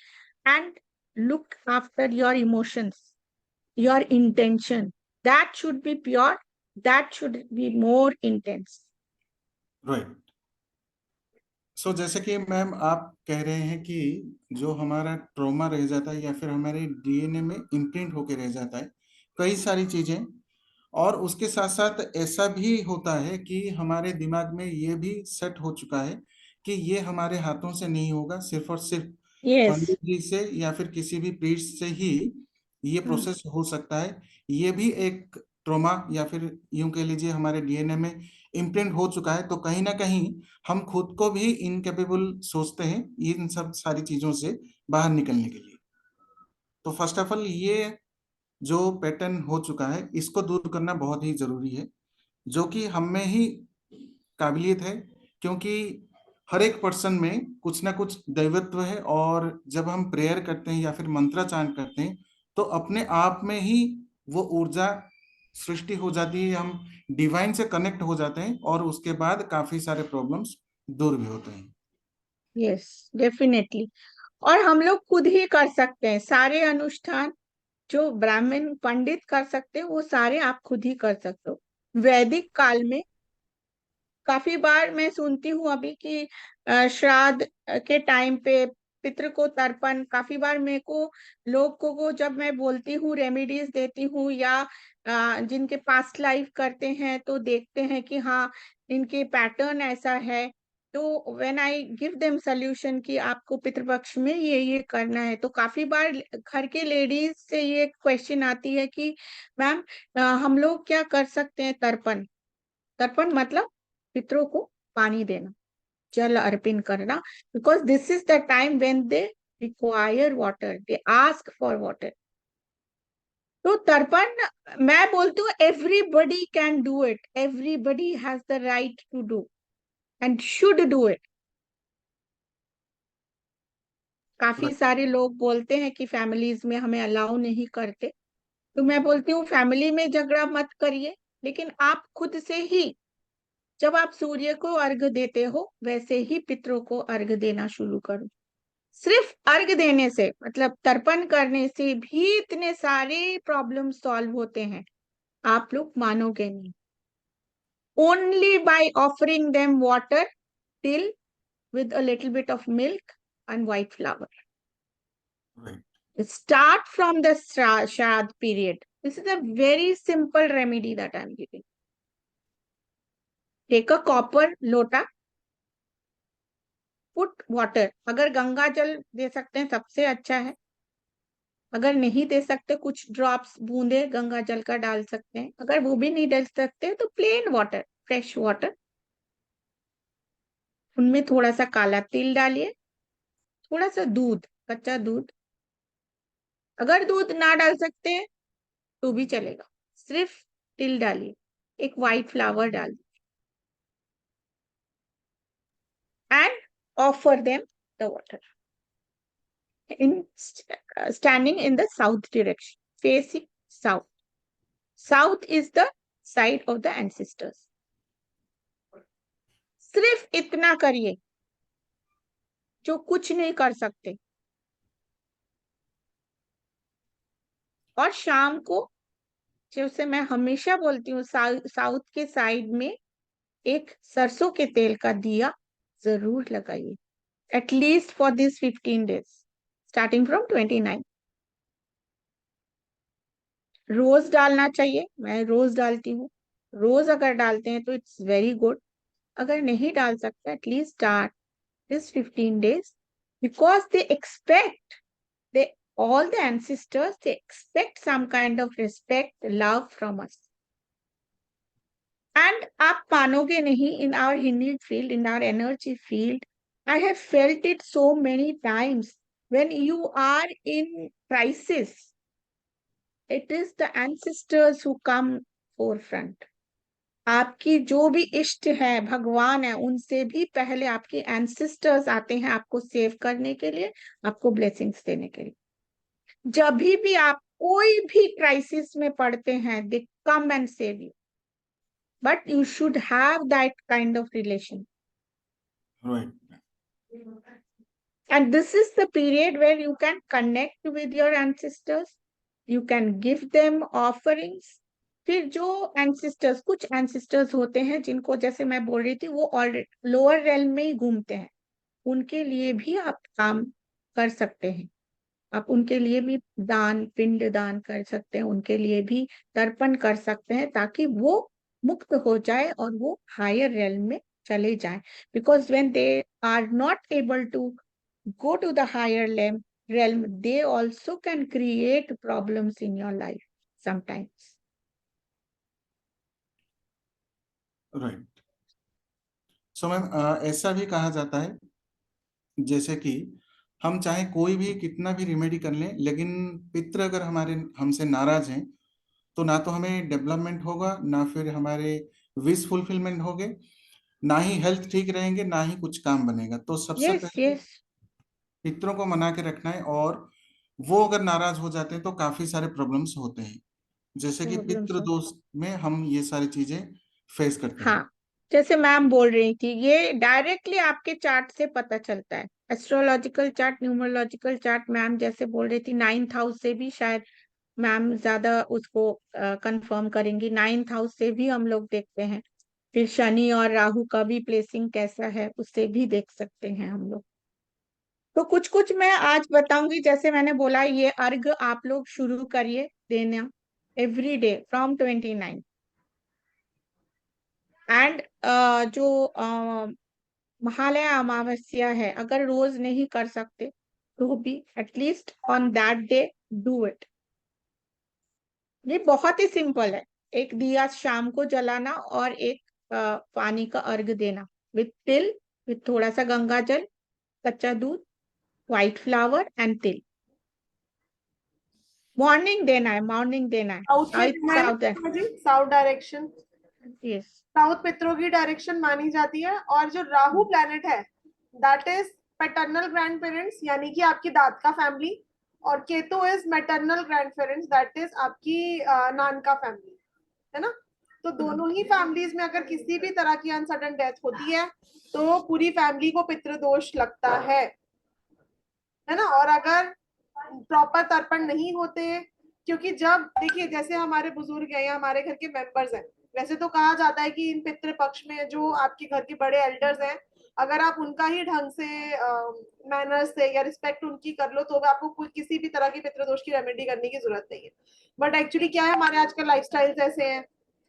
and look after your emotions, your intention. That should be pure, that should be more intense. Right. So जैसे कि मैम आप कह रहे हैं कि जो हमारा ट्रॉमा रह जाता है या फिर हमारे डीएनए में इम्प्रिंट होके रह जाता है कई सारी चीजें, और उसके साथ साथ ऐसा भी होता है कि हमारे दिमाग में ये भी सेट हो चुका है कि ये हमारे हाथों से नहीं होगा, सिर्फ और सिर्फ Yes. पंडित जी से या फिर किसी भी प्रीस्ट से ही ये प्रोसेस हो सकता है। ये भी एक ट्रॉमा या फिर यूं कह लीजिए हमारे डीएनए में इम्प्रिंट हो चुका है। तो कहीं ना कहीं हम खुद को भी इनकेपेबल सोचते हैं इन सब सारी चीजों से बाहर निकलने के लिए। तो फर्स्ट ऑफ ऑल ये जो पैटर्न हो चुका है इसको दूर करना बहुत ही जरूरी है, जो कि हम में ही काबिलियत है, क्योंकि हर एक पर्सन में कुछ ना कुछ दैवत्व है। और जब हम प्रेयर करते हैं या फिर मंत्राचारण करते हैं तो अपने आप में ही वो ऊर्जा सृष्टि हो जाती है, हम डिवाइन से कनेक्ट हो जाते हैं और उसके बाद काफी सारे प्रॉब्लम्स दूर भी होते हैं। Yes, definitely. और हम लोग खुद ही कर सकते हैं सारे अनुष्ठान जो ब्राह्मण पंडित कर सकते हैं, वो सारे आप खुद ही कर सकते हो। वैदिक काल में काफी बार मैं सुनती हूँ अभी कि श्राद्ध के टाइम पे पितृ को तर्पण, काफी बार मेरे को लोगों को जब मैं बोलती हूँ रेमेडीज देती हूँ या जिनके पास्ट लाइफ करते हैं तो देखते हैं कि हाँ इनके पैटर्न ऐसा है। तो when I give them solution कि आपको पितृपक्ष में ये करना है, तो काफी बार घर के लेडीज से ये क्वेश्चन आती है कि मैम हम लोग क्या कर सकते हैं तर्पण। तर्पण मतलब पितरों को पानी देना, जल अर्पण करना, because this is the time when they require water, they ask for water. तो तर्पण मैं बोलती हूँ everybody can do it, everybody has the right to do and should do it. काफी सारे लोग बोलते हैं कि फैमिलीज में हमें अलाउ नहीं करते, तो मैं बोलती हूँ फैमिली में झगड़ा मत करिए, लेकिन आप खुद से ही जब आप सूर्य को अर्घ देते हो वैसे ही पितरों को अर्घ देना शुरू करो। सिर्फ अर्घ देने से मतलब तर्पण करने से भी इतने सारे प्रॉब्लम सॉल्व होते हैं, आप लोग मानोगे नहीं। Only by offering them water till with a little bit of milk and white flour. Right. Start from the Shraddh period. This is a very simple remedy that I am giving. Take a copper lota, put water. अगर गंगा जल दे सकते हैं सबसे अच्छा है, अगर नहीं दे सकते कुछ ड्रॉप्स बूंदे गंगा जल का डाल सकते हैं, अगर वो भी नहीं डाल सकते तो प्लेन वाटर, फ्रेश वाटर, उनमें थोड़ा सा काला तिल डालिए, थोड़ा सा दूध, कच्चा दूध। अगर दूध ना डाल सकते हैं तो भी चलेगा, सिर्फ तिल डालिए, एक व्हाइट फ्लावर डालिए, and offer them the water in standing in the south direction, facing south. South is the side of the ancestors. सिर्फ इतना करिए जो कुछ नहीं कर सकते। और शाम को, जैसे मैं हमेशा बोलती हूँ, साउथ के साइड में एक सरसों के तेल का दिया जरूर लगाइए, at least for this 15 days starting from 29। रोज डालना चाहिए, मैं रोज डालती हूँ। रोज अगर डालते हैं तो इट्स वेरी गुड। अगर नहीं डाल सकते, at least start this 15 days because they expect, they all the ancestors, they expect some kind of respect, love from us. And आप मानोगे नहीं, in our healing field, in our energy field, I have felt it so many times. When you are in crisis, it is the ancestors who come forefront. आपकी जो भी इष्ट है, भगवान है, उनसे भी पहले आपके एंसेस्टर्स आते हैं आपको सेव करने के लिए, आपको ब्लेसिंग्स देने के लिए। जब भी आप कोई भी क्राइसिस में पड़ते हैं, they come and save you, but you should have that kind of relation. Right. And this is the period where you can connect with your ancestors, you can give them offerings. फिर जो ancestors, कुछ ancestors होते हैं जिनको, जैसे मैं बोल रही थी, वो ऑलरेडी लोअर रेल्म में ही घूमते हैं, उनके लिए भी आप काम कर सकते हैं। आप उनके लिए भी दान, पिंड दान कर सकते हैं, उनके लिए भी तर्पण कर सकते हैं, ताकि वो मुक्त हो जाए और वो हायर रेल्म में चले जाएं। Because when they are not able to go to the higher realm, they also can create problems in your life sometimes. Right. So ma'am, ऐसा भी कहा जाता है जैसे कि हम चाहे कोई भी कितना भी रिमेडी कर लें, लेकिन पितृ अगर हमारे हमसे नाराज हैं तो ना तो हमें डेवलपमेंट होगा, ना फिर हमारे विश फुलफिलमेंट होंगे, ना ही हेल्थ ठीक रहेंगे, ना ही कुछ काम बनेगा। तो सबसे Yes, पहले yes, पितरों को मना के रखना है, और वो अगर नाराज हो जाते हैं तो काफी सारे प्रॉब्लम्स होते हैं, जैसे कि problems पितृ होते दोष में हम ये सारी चीजें फेस करते हैं। हैं। हाँ, जैसे मैम बोल रही थी, ये डायरेक्टली आपके चार्ट से पता चलता है। Astrological chart, numerological chart, ma'am जैसे बोल रही थी, 9th हाउस से भी शायद मैम ज्यादा उसको कंफर्म करेंगी। 9th हाउस से भी हम लोग देखते हैं। फिर शनि और राहु का भी प्लेसिंग कैसा है, उससे भी देख सकते हैं हम लोग। तो कुछ कुछ मैं आज बताऊंगी। जैसे मैंने बोला, ये अर्घ आप लोग शुरू करिए देना एवरी डे फ्रॉम 29। एंड जो महालया अमावस्या है, अगर रोज नहीं कर सकते तो भी at least on that day do it. ये बहुत ही सिंपल है। एक दिया शाम को जलाना और एक पानी का अर्घ देना, विथ तिल, विथ थोड़ा सा गंगा जल, कच्चा दूध, व्हाइट फ्लावर एंड तिल। मॉर्निंग देना है, मॉर्निंग देना है। साउथ में साउथ देना है साउथ है, ना जी, साउथ डायरेक्शन, यस। साउथ पितरों की डायरेक्शन मानी जाती है। और जो राहु प्लैनेट है, that is paternal grand parents, यानी कि आपकी दाद का फैमिली। और Ketu is maternal grand parents, that is आपकी नान का फैमिली, है ना। तो दोनों ही फैमिलीज में अगर किसी भी तरह की अनसडन डेथ होती है तो पूरी फैमिली को पितृदोष लगता है ना। और अगर प्रॉपर तर्पण नहीं होते, क्योंकि जब देखिए, जैसे हमारे बुजुर्ग हैं या हमारे घर के मेंबर्स हैं, वैसे तो कहा जाता है कि इन पितृ पक्ष में जो आपके घर के बड़े एल्डर्स हैं, अगर आप उनका ही ढंग से मैनर्स से या रिस्पेक्ट उनकी कर लो, तो आपको कोई किसी भी तरह की पितृदोष की रेमेडी करने की जरूरत नहीं है। बट एक्चुअली क्या है, हमारे आजकल लाइफस्टाइल्स ऐसे हैं,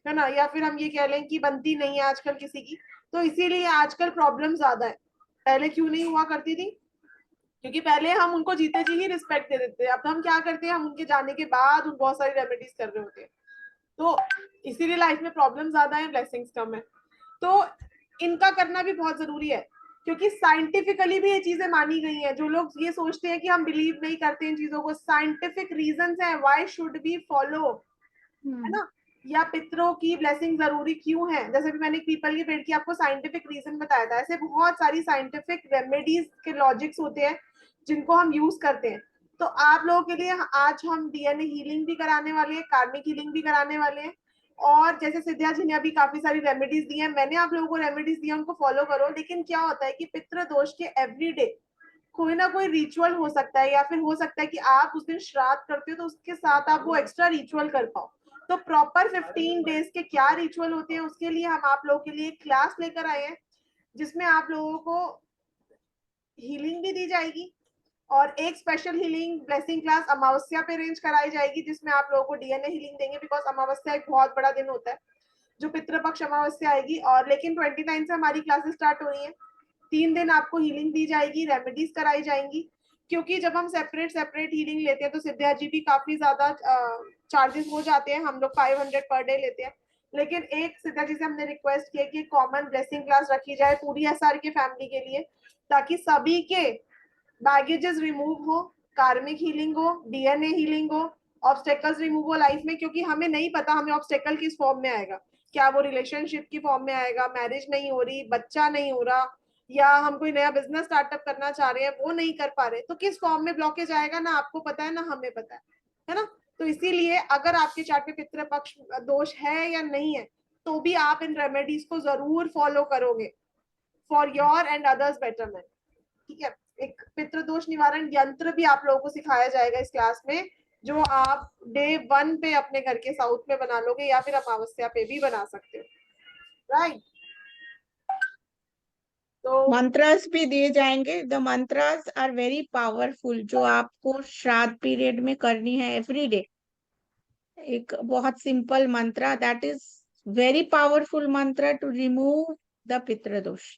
है ना, या फिर हम ये कह लें कि बनती नहीं है आजकल किसी की, तो इसीलिए आजकल प्रॉब्लम ज्यादा है। पहले क्यों नहीं हुआ करती थी? क्योंकि पहले हम उनको जीते जी ही रिस्पेक्ट दे देते हैं। अब हम क्या करते हैं, हम उनके जाने के बाद उन बहुत सारी रेमेडीज कर रहे होते हैं। तो इसीलिए लाइफ में प्रॉब्लम ज्यादा है, ब्लेसिंग्स कम है। तो इनका करना भी बहुत जरूरी है, क्योंकि साइंटिफिकली भी ये चीजें मानी गई हैं। जो लोग ये सोचते हैं कि हम बिलीव नहीं करते इन चीजों को, साइंटिफिक रीजंस हैं व्हाई शुड बी फॉलो, है ना। या पितरों की ब्लेसिंग जरूरी क्यों है, जैसे भी मैंने पीपल के पेड़ की आपको साइंटिफिक रीजन बताया था, ऐसे बहुत सारी साइंटिफिक रेमेडीज के लॉजिक्स होते हैं जिनको हम यूज करते हैं। तो आप लोगों के लिए आज हम डीएनए हीलिंग भी कराने वाले हैं, कार्मिक हीलिंग भी कराने वाले हैं। और जैसे सिद्धिया जी ने अभी काफी सारी रेमेडीज दी हैं, मैंने आप लोगों को रेमेडीज दी है, उनको फॉलो करो। लेकिन क्या होता है कि पितृ दोष के एवरीडे कोई ना कोई रिचुअल हो सकता है, या फिर हो सकता है कि आप उस दिन श्राद्ध करते हो तो उसके साथ आप वो एक्स्ट्रा रिचुअल कर पाओ। तो प्रॉपर 15 डेज के क्या रिचुअल होते हैं, उसके लिए हम आप लोगों के लिए क्लास लेकर आए हैं। जिसमें आप लोगों को हीलिंग भी दी जाएगी और एक स्पेशल हीलिंग ब्लेसिंग क्लास अमावस्या पे अरेंज कराई जाएगी, जिसमें आप लोगों को डीएनए हीलिंग देंगे, बिकॉज अमावस्या एक बहुत बड़ा दिन होता है जो पितृपक्ष अमावस्या आएगी। और लेकिन 29 से हमारी क्लासेस स्टार्ट हो रही है, 3 दिन आपको हीलिंग दी जाएगी, रेमेडीज कराई जाएंगी, क्योंकि जब हम सेपरेट सेपरेट हीलिंग लेते हैं तो सिद्धा जी भी काफी ज्यादा चार्जेस हो जाते हैं। हम लोग 500 पर डे लेते हैं, लेकिन एक सिद्धा जी से हमने रिक्वेस्ट किया कि कॉमन ब्लेसिंग क्लास रखी जाए पूरी एसआर के फैमिली के लिए, ताकि सभी के बैगेजेस रिमूव हो, कार्मिक हीलिंग हो, डीएनए हीलिंग हो, ऑब्स्टेकल्स रिमूव हो लाइफ में। क्योंकि हमें नहीं पता हमें ऑब्स्टेकल किस फॉर्म में आएगा, क्या वो रिलेशनशिप की फॉर्म में आएगा, मैरिज नहीं हो रही, बच्चा नहीं हो रहा, या हम कोई नया बिजनेस स्टार्टअप करना चाह रहे हैं वो नहीं कर पा रहे, तो किस फॉर्म में ब्लॉकेज आएगा ना आपको पता है ना हमें पता है ना। तो इसीलिए अगर आपके चार्ट में पितृपक्ष दोष है या नहीं है, तो भी आप इन रेमेडीज को जरूर फॉलो करोगे for your and others betterment. ठीक है, एक पितृदोष निवारण यंत्र भी आप लोगों को सिखाया जाएगा इस क्लास में, जो आप डे 1 पे अपने घर के साउथ में बना लोगे या फिर अमावस्या पे भी बना सकते हो, राइट। तो मंत्रास भी दिए जाएंगे। The mantras are very powerful, जो आपको श्राद्ध पीरियड में करनी है एवरी डे। एक बहुत simple mantra, that is very powerful mantra to remove the पितृदोष,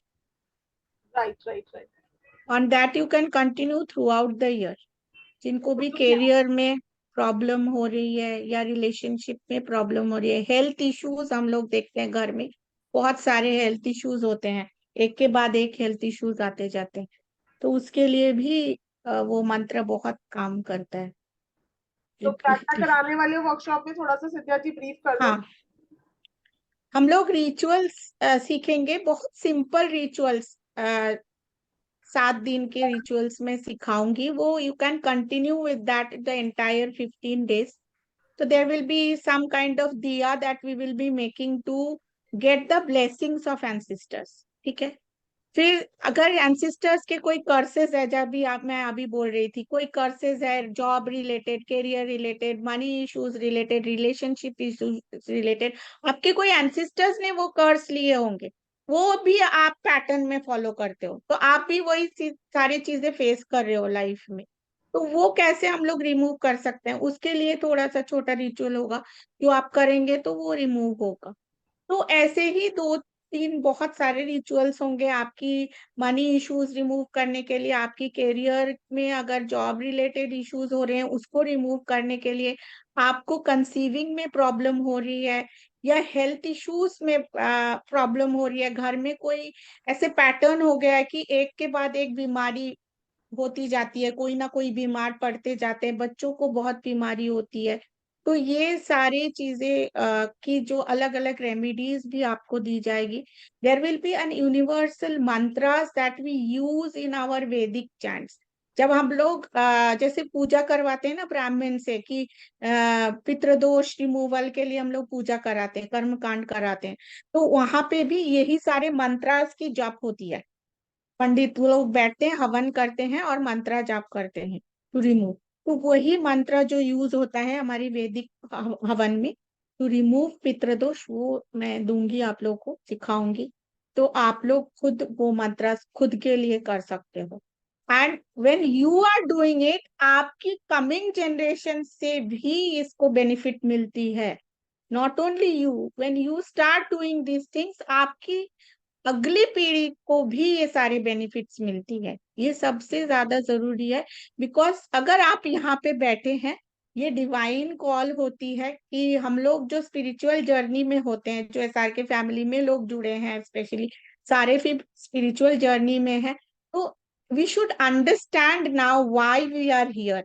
राइट राइट राइट। और that you can continue throughout the year. जिनको भी क्योंकि करियर में प्रॉब्लम हो रही है या रिलेशनशिप में प्रॉब्लम हो रही है, हेल्थ इश्यूज हम लोग देखते हैं घर में, बहुत सारे हेल्थ इश्यूज होते हैं, एक के बाद एक हेल्थ इश्यूज आते जाते हैं, तो उसके लिए भी वो मंत्र बहुत काम करता है। तो क्या क्या कराने वाले वर्कशॉप में थोड़ा सा सिद्धा जी ब्रीफ कर दो। हाँ, हम लोग रिचुअल्स सीखेंगे, बहुत सिंपल रिचुअल्स, 7 दिन के रिचुअल्स में सिखाऊंगी, वो you can continue with that the entire 15 days. So there will be some kind of diya that we will be making to get the blessings of ancestors. ठीक है। फिर अगर एंसिस्टर्स के कोई कर्सेस है, जब भी आप मैं अभी बोल रही थी, कोई कर्सेस है job related, career related, money issues related, relationship issues related, आपके कोई एंसिस्टर्स ने वो कर्स लिए होंगे, वो भी आप पैटर्न में फॉलो करते हो, तो आप भी वही सारी चीजें फेस कर रहे हो लाइफ में, तो वो कैसे हम लोग रिमूव कर सकते हैं, उसके लिए थोड़ा सा छोटा रिचुअल होगा जो आप करेंगे तो वो रिमूव होगा। तो ऐसे ही 2-3 बहुत सारे रिचुअल्स होंगे आपकी मनी इश्यूज रिमूव करने के लिए, आपकी करियर में अगर जॉब रिलेटेड इश्यूज हो रहे हैं उसको रिमूव करने के लिए, आपको कंसीविंग में प्रॉब्लम हो रही है या हेल्थ इश्यूज में प्रॉब्लम हो रही है, घर में कोई ऐसे पैटर्न हो गया है कि एक के बाद एक बीमारी होती जाती है, कोई ना कोई बीमार पड़ते जाते हैं, बच्चों को बहुत बीमारी होती है, तो ये सारी चीजें की जो अलग अलग रेमेडीज भी आपको दी जाएगी। There will be an universal mantras that we use in our Vedic chants. जब हम लोग जैसे पूजा करवाते हैं ना ब्राह्मण से कि पितृदोष रिमूवल के लिए हम लोग पूजा कराते हैं, कर्म कांड कराते हैं, तो वहां पे भी यही सारे मंत्रास की जप होती है। पंडित लोग बैठते हैं, हवन करते हैं और मंत्र जाप करते हैं टू रिमूव। तो वही मंत्र जो यूज होता है हमारी वैदिक हवन में टू रिमूव पितृदोष, वो मैं दूंगी, आप लोग को सिखाऊंगी, तो आप लोग खुद वो मंत्र खुद के लिए कर सकते हो। And when you are doing it, आपकी कमिंग जनरेशन से भी इसको बेनिफिट मिलती है। Not only you, when you start doing this things, आपकी अगली पीढ़ी को भी ये सारे बेनिफिट्स मिलती है। ये सबसे ज्यादा जरूरी है, बिकॉज अगर आप यहाँ पे बैठे हैं, ये डिवाइन कॉल होती है कि हम लोग जो स्पिरिचुअल जर्नी में होते हैं, जो एसआर के फैमिली में लोग जुड़े हैं, स्पेशली सारे फिर स्पिरिचुअल जर्नी में है, तो we should understand now why we are here.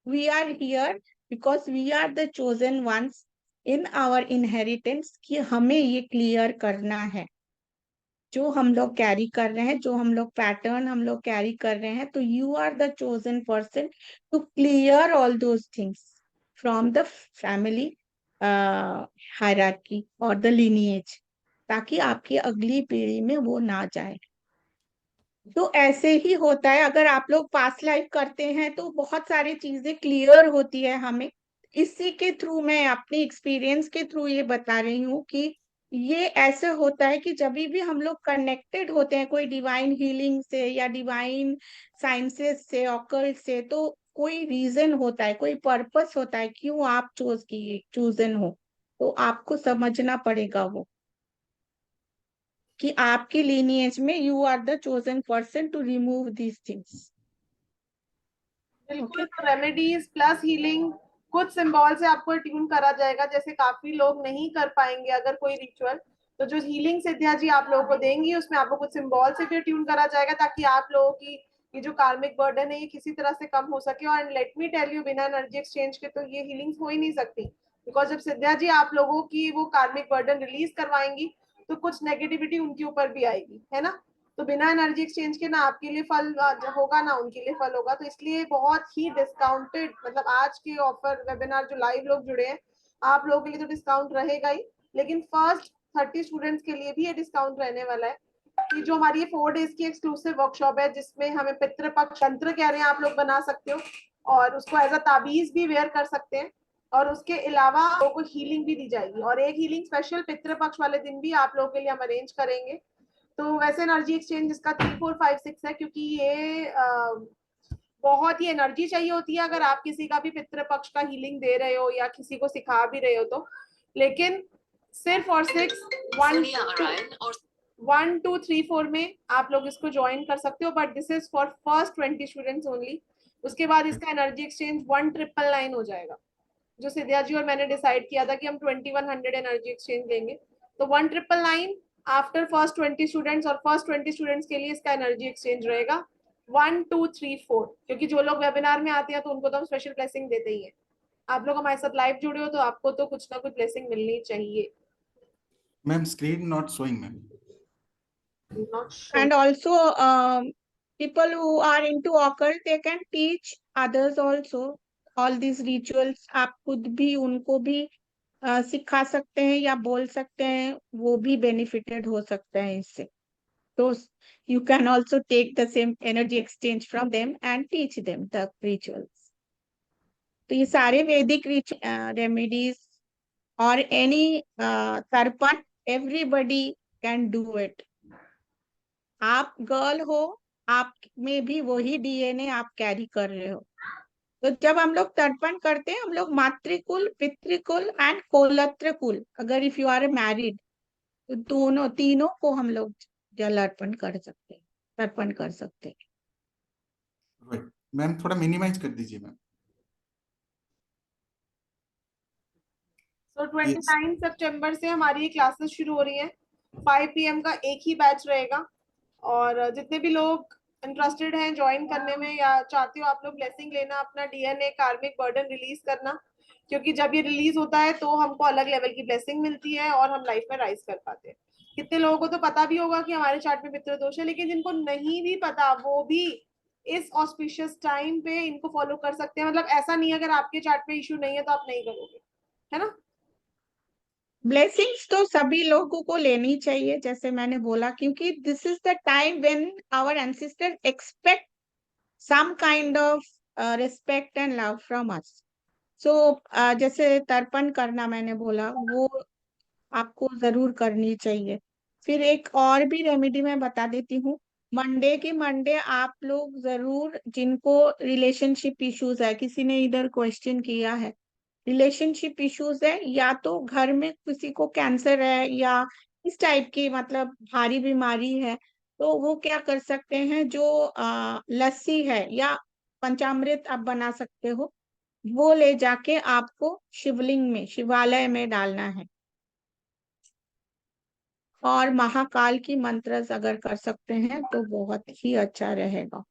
We are here because we are the chosen ones in our inheritance, कि हमें ये क्लियर करना है जो हम लोग कैरी कर रहे हैं, जो हम लोग पैटर्न हम लोग कैरी कर रहे हैं, तो you are the chosen person to clear all those things from the family hierarchy और द लिनिएज, ताकि आपकी अगली पीढ़ी में वो ना जाए। तो ऐसे ही होता है, अगर आप लोग पास्ट लाइफ करते हैं तो बहुत सारी चीजें क्लियर होती है हमें। इसी के थ्रू, मैं अपने एक्सपीरियंस के थ्रू ये बता रही हूँ कि ये ऐसे होता है कि जब भी हम लोग कनेक्टेड होते हैं कोई डिवाइन हीलिंग से या डिवाइन साइंसेस से, ऑकल्ट से, तो कोई रीजन होता है, कोई पर्पस होता है क्यों आप चूजन हो। तो आपको समझना पड़ेगा वो, कि आपकी लीनिएज में you are the chosen person to remove these things. बिल्कुल। तो रेमेडीज प्लस हीलिंग, कुछ सिंबल से आपको ट्यून करा जाएगा। जैसे काफी लोग नहीं कर पाएंगे अगर कोई रिचुअल, तो जो हीलिंग सिद्धिया जी आप लोगों को देंगी उसमें आपको कुछ सिंबल से भी ट्यून करा जाएगा, ताकि आप लोगों की ये जो कार्मिक बर्डन है ये किसी तरह से कम हो सके। और लेट मी टेल यू, बिना एनर्जी एक्सचेंज के तो ये हीलिंग्स हो ही नहीं सकती। बिकॉज जब सिद्धिया जी आप लोगों की वो कार्मिक बर्डन रिलीज करवाएंगी तो कुछ नेगेटिविटी उनके ऊपर भी आएगी, है ना। तो बिना एनर्जी एक्सचेंज के ना आपके लिए फल होगा ना उनके लिए फल होगा। तो इसलिए बहुत ही डिस्काउंटेड, मतलब आज के ऑफर वेबिनार जो लाइव लोग जुड़े हैं आप लोगों के लिए तो डिस्काउंट रहेगा ही, लेकिन फर्स्ट 30 स्टूडेंट्स के लिए भी ये डिस्काउंट रहने वाला है। कि जो हमारी 4 डेज की एक्सक्लूसिव वर्कशॉप है, जिसमें हमें पितृपक्ष तंत्र कह रहे हैं आप लोग बना सकते हो, और उसको एज अ ताबीज भी वेयर कर सकते हैं। और उसके अलावा लोगों को हीलिंग भी दी जाएगी, और एक हीलिंग स्पेशल पितृपक्ष वाले दिन भी आप लोगों के लिए हम अरेंज करेंगे। तो वैसे एनर्जी एक्सचेंज इसका 3, 4, 5, 6 है, क्योंकि ये बहुत ही एनर्जी चाहिए होती है अगर आप किसी का भी पितृपक्ष का हीलिंग दे रहे हो या किसी को सिखा भी रहे हो तो। लेकिन सिर्फ और 6, 1, 2, 3, 4 में आप लोग इसको ज्वाइन कर सकते हो, but this is for first 20 students only. उसके बाद इसका एनर्जी एक्सचेंज 1999 हो जाएगा, जो सिद्धिया जी और मैंने डिसाइड किया था कि हम 2100 एनर्जी एक्सचेंज लेंगे। तो 1999 आफ्टर फर्स्ट 20 स्टूडेंट्स, और फर्स्ट 20 स्टूडेंट्स के लिए इसका एनर्जी एक्सचेंज रहेगा 1, 2, 3, 4। क्योंकि जो लोग वेबिनार में आते हैं तो उनको तो हम स्पेशल ब्लेसिंग देते ही हैं। आप लोग हमारे साथ लाइव जुड़े हो तो आपको तो कुछ ना कुछ ब्लेसिंग मिलनी चाहिए। Ma'am screen not showing ma'am. Not sure. And also, people who are into occult, they can teach others also all these rituals. आप खुद भी उनको भी सिखा सकते हैं या बोल सकते हैं, वो भी बेनिफिटेड हो सकते हैं इससे। तो you can also take the same energy exchange from them and teach them the rituals. तो ये सारे वैदिक रेमेडीज और एनी तर्पण, everybody can do it. आप गर्ल हो, आप में भी वही डीएनए आप कैरी कर रहे हो। तो जब हम लोग तर्पण करते हैं, हम लोग मातृकुल, पितृकुल एंड कोलत्र कुल, अगर इफ यू आर मैरिड, तो दोनों तीनों को हम लोग जल अर्पण कर सकते हैं, तर्पण कर सकते हैं। राइट मैम, थोड़ा मिनिमाइज कर दीजिए मैम। तो 29 सितंबर से हमारी ये क्लासेस शुरू हो रही है। 5 PM का एक ही बैच रहेगा, और जितने भी लोग इंटरेस्टेड हैं ज्वाइन करने में या चाहते हो आप लोग ब्लेसिंग लेना, अपना डीएनए कार्मिक बर्डन रिलीज करना, क्योंकि जब ये रिलीज होता है तो हमको अलग लेवल की ब्लेसिंग मिलती है और हम लाइफ में राइज कर पाते हैं। कितने लोगों को तो पता भी होगा कि हमारे चार्ट में पितृ दोष है, लेकिन जिनको नहीं भी पता वो भी इस ऑस्पिशियस टाइम पे इनको फॉलो कर सकते हैं। मतलब ऐसा नहीं है अगर आपके चार्ट में इशू नहीं है तो आप नहीं करोगे, है ना। ब्लेसिंग्स तो सभी लोगों को लेनी चाहिए, जैसे मैंने बोला, क्योंकि this is the time when our ancestors expect some kind of respect and love from us. So जैसे तर्पण करना मैंने बोला, वो आपको जरूर करनी चाहिए। फिर एक और भी रेमेडी मैं बता देती हूँ। मंडे की मंडे आप लोग जरूर, जिनको रिलेशनशिप इश्यूज है, किसी ने इधर क्वेश्चन किया है, रिलेशनशिप इश्यूज है या तो घर में किसी को कैंसर है या इस टाइप की मतलब भारी बीमारी है, तो वो क्या कर सकते हैं, जो लस्सी है या पंचामृत आप बना सकते हो, वो ले जाके आपको शिवलिंग में, शिवालय में डालना है। और महाकाल की मंत्र अगर कर सकते हैं तो बहुत ही अच्छा रहेगा।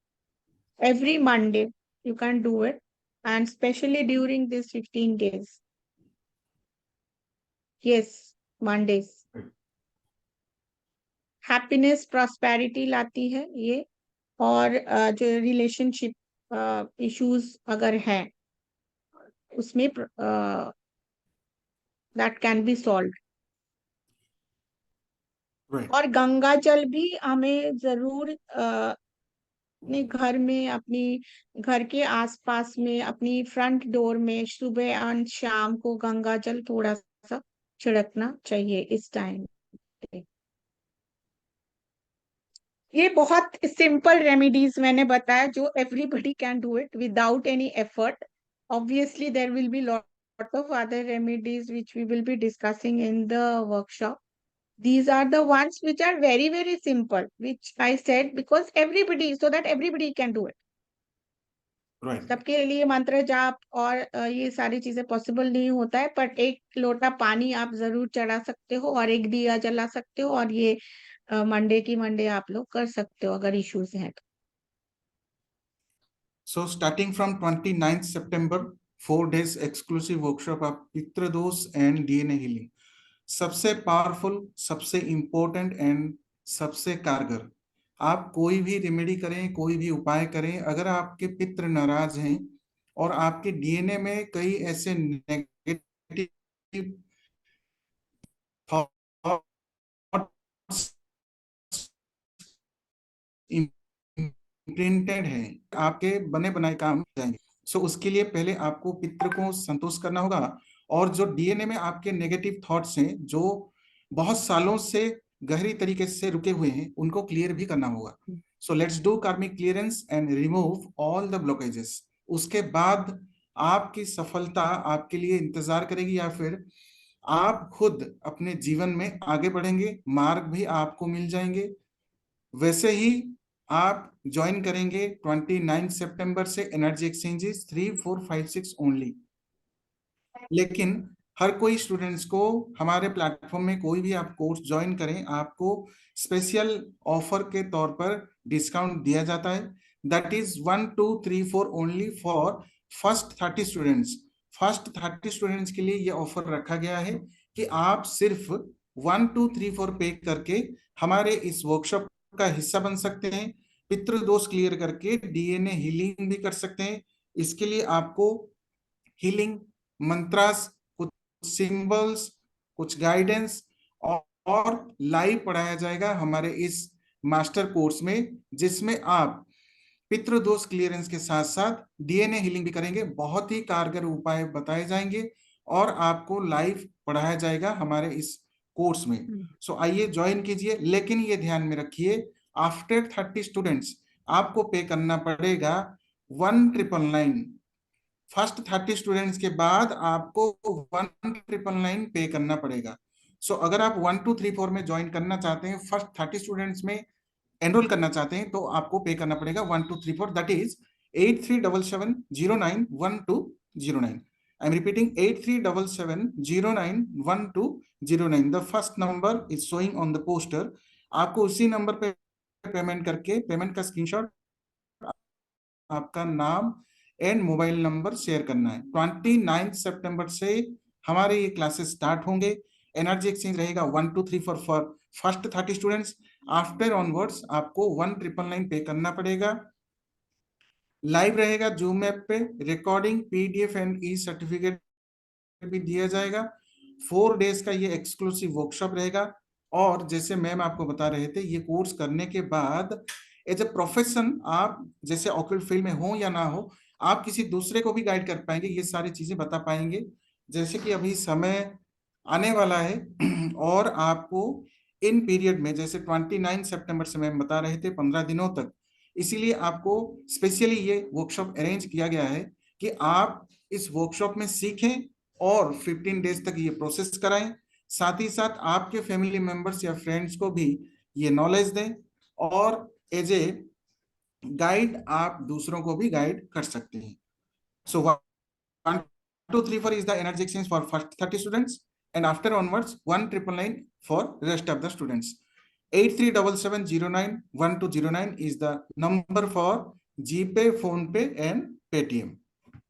Every Monday you can do it, and specially during this 15 days. Yes, Mondays happiness prosperity लाती है ये। और जो रिलेशनशिप इश्यूज अगर है उसमें that can be solve. Right और गंगा जल भी हमें जरूर अपने घर में, अपनी घर के आसपास में, अपनी फ्रंट डोर में सुबह और शाम को गंगा जल थोड़ा सा छिड़कना चाहिए इस टाइम पे। ये बहुत सिंपल रेमेडीज मैंने बताया जो everybody can do it without any effort. Obviously there will be lot of other remedies which we will be discussing in the workshop. These are the ones which are very very simple, which I said because everybody, so that everybody can do it. Right. सबके लिए मंत्र जाप और ये सारी चीजें possible नहीं होता है, पर एक लोटा पानी आप जरूर चढ़ा सकते हो और एक दिया जला सकते हो, और ये मंडे की मंडे आप लोग कर सकते हो अगर इश्यूज हैं तो. So starting from 29th September, 4 days exclusive workshop of पितृदोष and DNA healing. सबसे पावरफुल, सबसे इम्पोर्टेंट एंड सबसे कारगर. आप कोई भी रेमेडी करें, कोई भी उपाय करें, अगर आपके पितृ नाराज हैं और आपके डीएनए में कई ऐसे नेगेटिव थॉट्स इम्प्रिंटेड है, आपके बने बनाए काम जाएंगे. सो उसके लिए पहले आपको पितृ को संतोष करना होगा, और जो डीएनए में आपके नेगेटिव थॉट्स हैं जो बहुत सालों से गहरी तरीके से रुके हुए हैं, उनको क्लियर भी करना होगा. सो लेट्स डू कार्मिक clearance and remove all the blockages. उसके बाद आपकी सफलता आपके लिए इंतजार करेगी, या फिर आप खुद अपने जीवन में आगे बढ़ेंगे, मार्ग भी आपको मिल जाएंगे. वैसे ही आप ज्वाइन करेंगे 29 सितंबर से एनर्जी एक्सचेंजेस 3, 4, 5, 6 ओनली. लेकिन हर कोई स्टूडेंट्स को हमारे प्लेटफॉर्म में कोई भी आप कोर्स ज्वाइन करें, आपको स्पेशल ऑफर के तौर पर डिस्काउंट दिया जाता है. That is 1, 2, 3, 4 only for first 30 students. First 30 students के लिए ये ऑफर रखा गया है कि आप सिर्फ 1, 2, 3, 4 पे करके हमारे इस वर्कशॉप का हिस्सा बन सकते हैं. पितृदोष क्लियर करके डीएनए हीलिंग भी कर सकते हैं. इसके लिए आपको हीलिंग मंत्रास, कुछ सिंबल्स, कुछ गाइडेंस और लाइव पढ़ाया जाएगा हमारे इस मास्टर कोर्स में, जिसमें आप पितृदोष क्लियरेंस के साथ साथ डीएनए हीलिंग भी करेंगे. बहुत ही कारगर उपाय बताए जाएंगे और आपको लाइव पढ़ाया जाएगा हमारे इस कोर्स में. सो आइए ज्वाइन कीजिए. लेकिन ये ध्यान में रखिए, आफ्टर 30 स्टूडेंट्स आपको पे करना पड़ेगा 1999. फर्स्ट 30 स्टूडेंट्स के बाद आपको 1999 पे करना पड़ेगा. सो अगर आप 1, 2, 3, 4 में ज्वाइन करना चाहते हैं, फर्स्ट 30 स्टूडेंट्स में एनरोल करना चाहते हैं, तो आपको पे करना पड़ेगा 1, 2, 3, 4. That is 8377091209. I am repeating 8377091209. The first number is showing on the poster. आपको उसी नंबर पे पेमेंट करके, पेमेंट का स्क्रीनशॉट, आपका नाम एंड मोबाइल नंबर शेयर करना है. 29 सितंबर से हमारे ये क्लासेस स्टार्ट होंगे. एनर्जी एक्सचेंज रहेगा 1, 2, 3, 4 for first 30 students. After onwards आपको 1999 पे करना पड़ेगा. लाइव रहेगा जूम ऐप पे, recording, PDF and E certificate भी दिया जाएगा. 4 डेज का ये एक्सक्लूसिव वर्कशॉप रहेगा. और जैसे मैम आपको बता रहे थे, ये कोर्स करने के बाद एज ए प्रोफेशन, आप जैसे ऑक्यूल फील्ड में हो या ना हो, आप किसी दूसरे को भी गाइड कर पाएंगे, ये सारी चीजें बता पाएंगे. जैसे कि अभी समय आने वाला है और आपको इन पीरियड में, जैसे 29 सितंबर से मैम बता रहे थे, 15 दिनों तक, इसीलिए आपको स्पेशली ये वर्कशॉप अरेंज किया गया है कि आप इस वर्कशॉप में सीखें और 15 डेज तक ये प्रोसेस कराएं. साथ ही साथ आपके फैमिली मेंबर्स या फ्रेंड्स को भी ये नॉलेज दें, और एज ए गाइड आप दूसरों को भी गाइड कर सकते हैं. सो 1, 2, 3, 4 is the energy exchange for first 30 students, and after onwards 1999 for rest of the students. 8377091209 is the number for GPay, PhonePe and Paytm.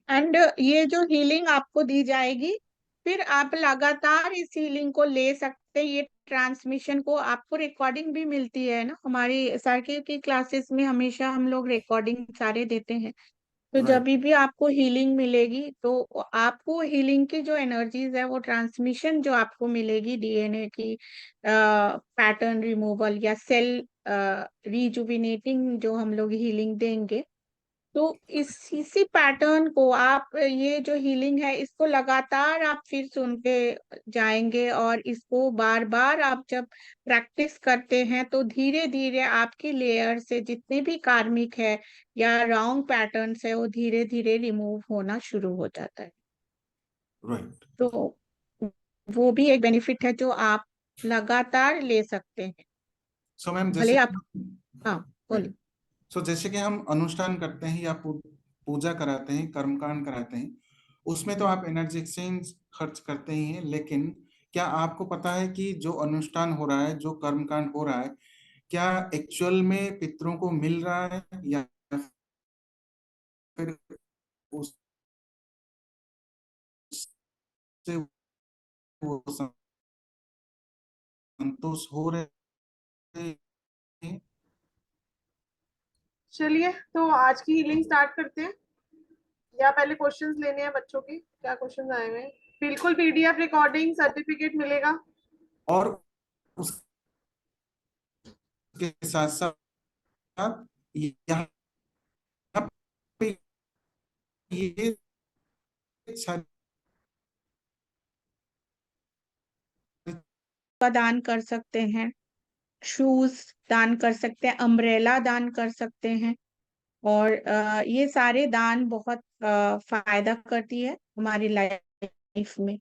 And ये जो हीलिंग आपको दी जाएगी, फिर आप लगातार इस हीलिंग को ले सकते हैं. ये ट्रांसमिशन को आपको रिकॉर्डिंग भी मिलती है ना, हमारी सर्किल की क्लासेस में हमेशा हम लोग रिकॉर्डिंग सारे देते हैं. तो जब भी आपको हीलिंग मिलेगी, तो आपको हीलिंग की जो एनर्जीज है, वो ट्रांसमिशन जो आपको मिलेगी डीएनए की पैटर्न रिमूवल या सेल रिजुविनेटिंग जो हम लोग हीलिंग देंगे, तो इसी पैटर्न को आप, ये जो हीलिंग है इसको लगातार आप फिर सुनते जाएंगे, और इसको बार बार आप जब प्रैक्टिस करते हैं तो धीरे धीरे आपकी लेयर से जितने भी कार्मिक है या रॉन्ग पैटर्न्स है वो धीरे धीरे रिमूव होना शुरू हो जाता है। राइट। तो वो भी एक बेनिफिट है जो आप लगातार ले सकते हैं। सो मैम भले जैसे आप, हाँ बोलिए। सो जैसे कि हम अनुष्ठान करते हैं या पूजा कराते हैं, कर्मकांड कराते हैं, उसमें तो आप एनर्जी एक्सचेंज खर्च करते ही हैं, लेकिन क्या आपको पता है कि जो अनुष्ठान हो रहा है, जो कर्मकांड हो रहा है, क्या एक्चुअल में पितरों को मिल रहा है या फिर उससे वो संतोष हो रहे हैं? चलिए तो आज की हीलिंग स्टार्ट करते हैं, या पहले क्वेश्चंस लेने हैं बच्चों के? क्या क्वेश्चंस आए हुए हैं? बिल्कुल पीडीएफ रिकॉर्डिंग सर्टिफिकेट मिलेगा। और उसके साथ साथ यहाँ पे ये सारी का दान कर सकते हैं, शूज दान कर सकते हैं, अम्ब्रेला दान कर सकते हैं, और ये सारे दान बहुत फायदा करती है हमारी लाइफ में।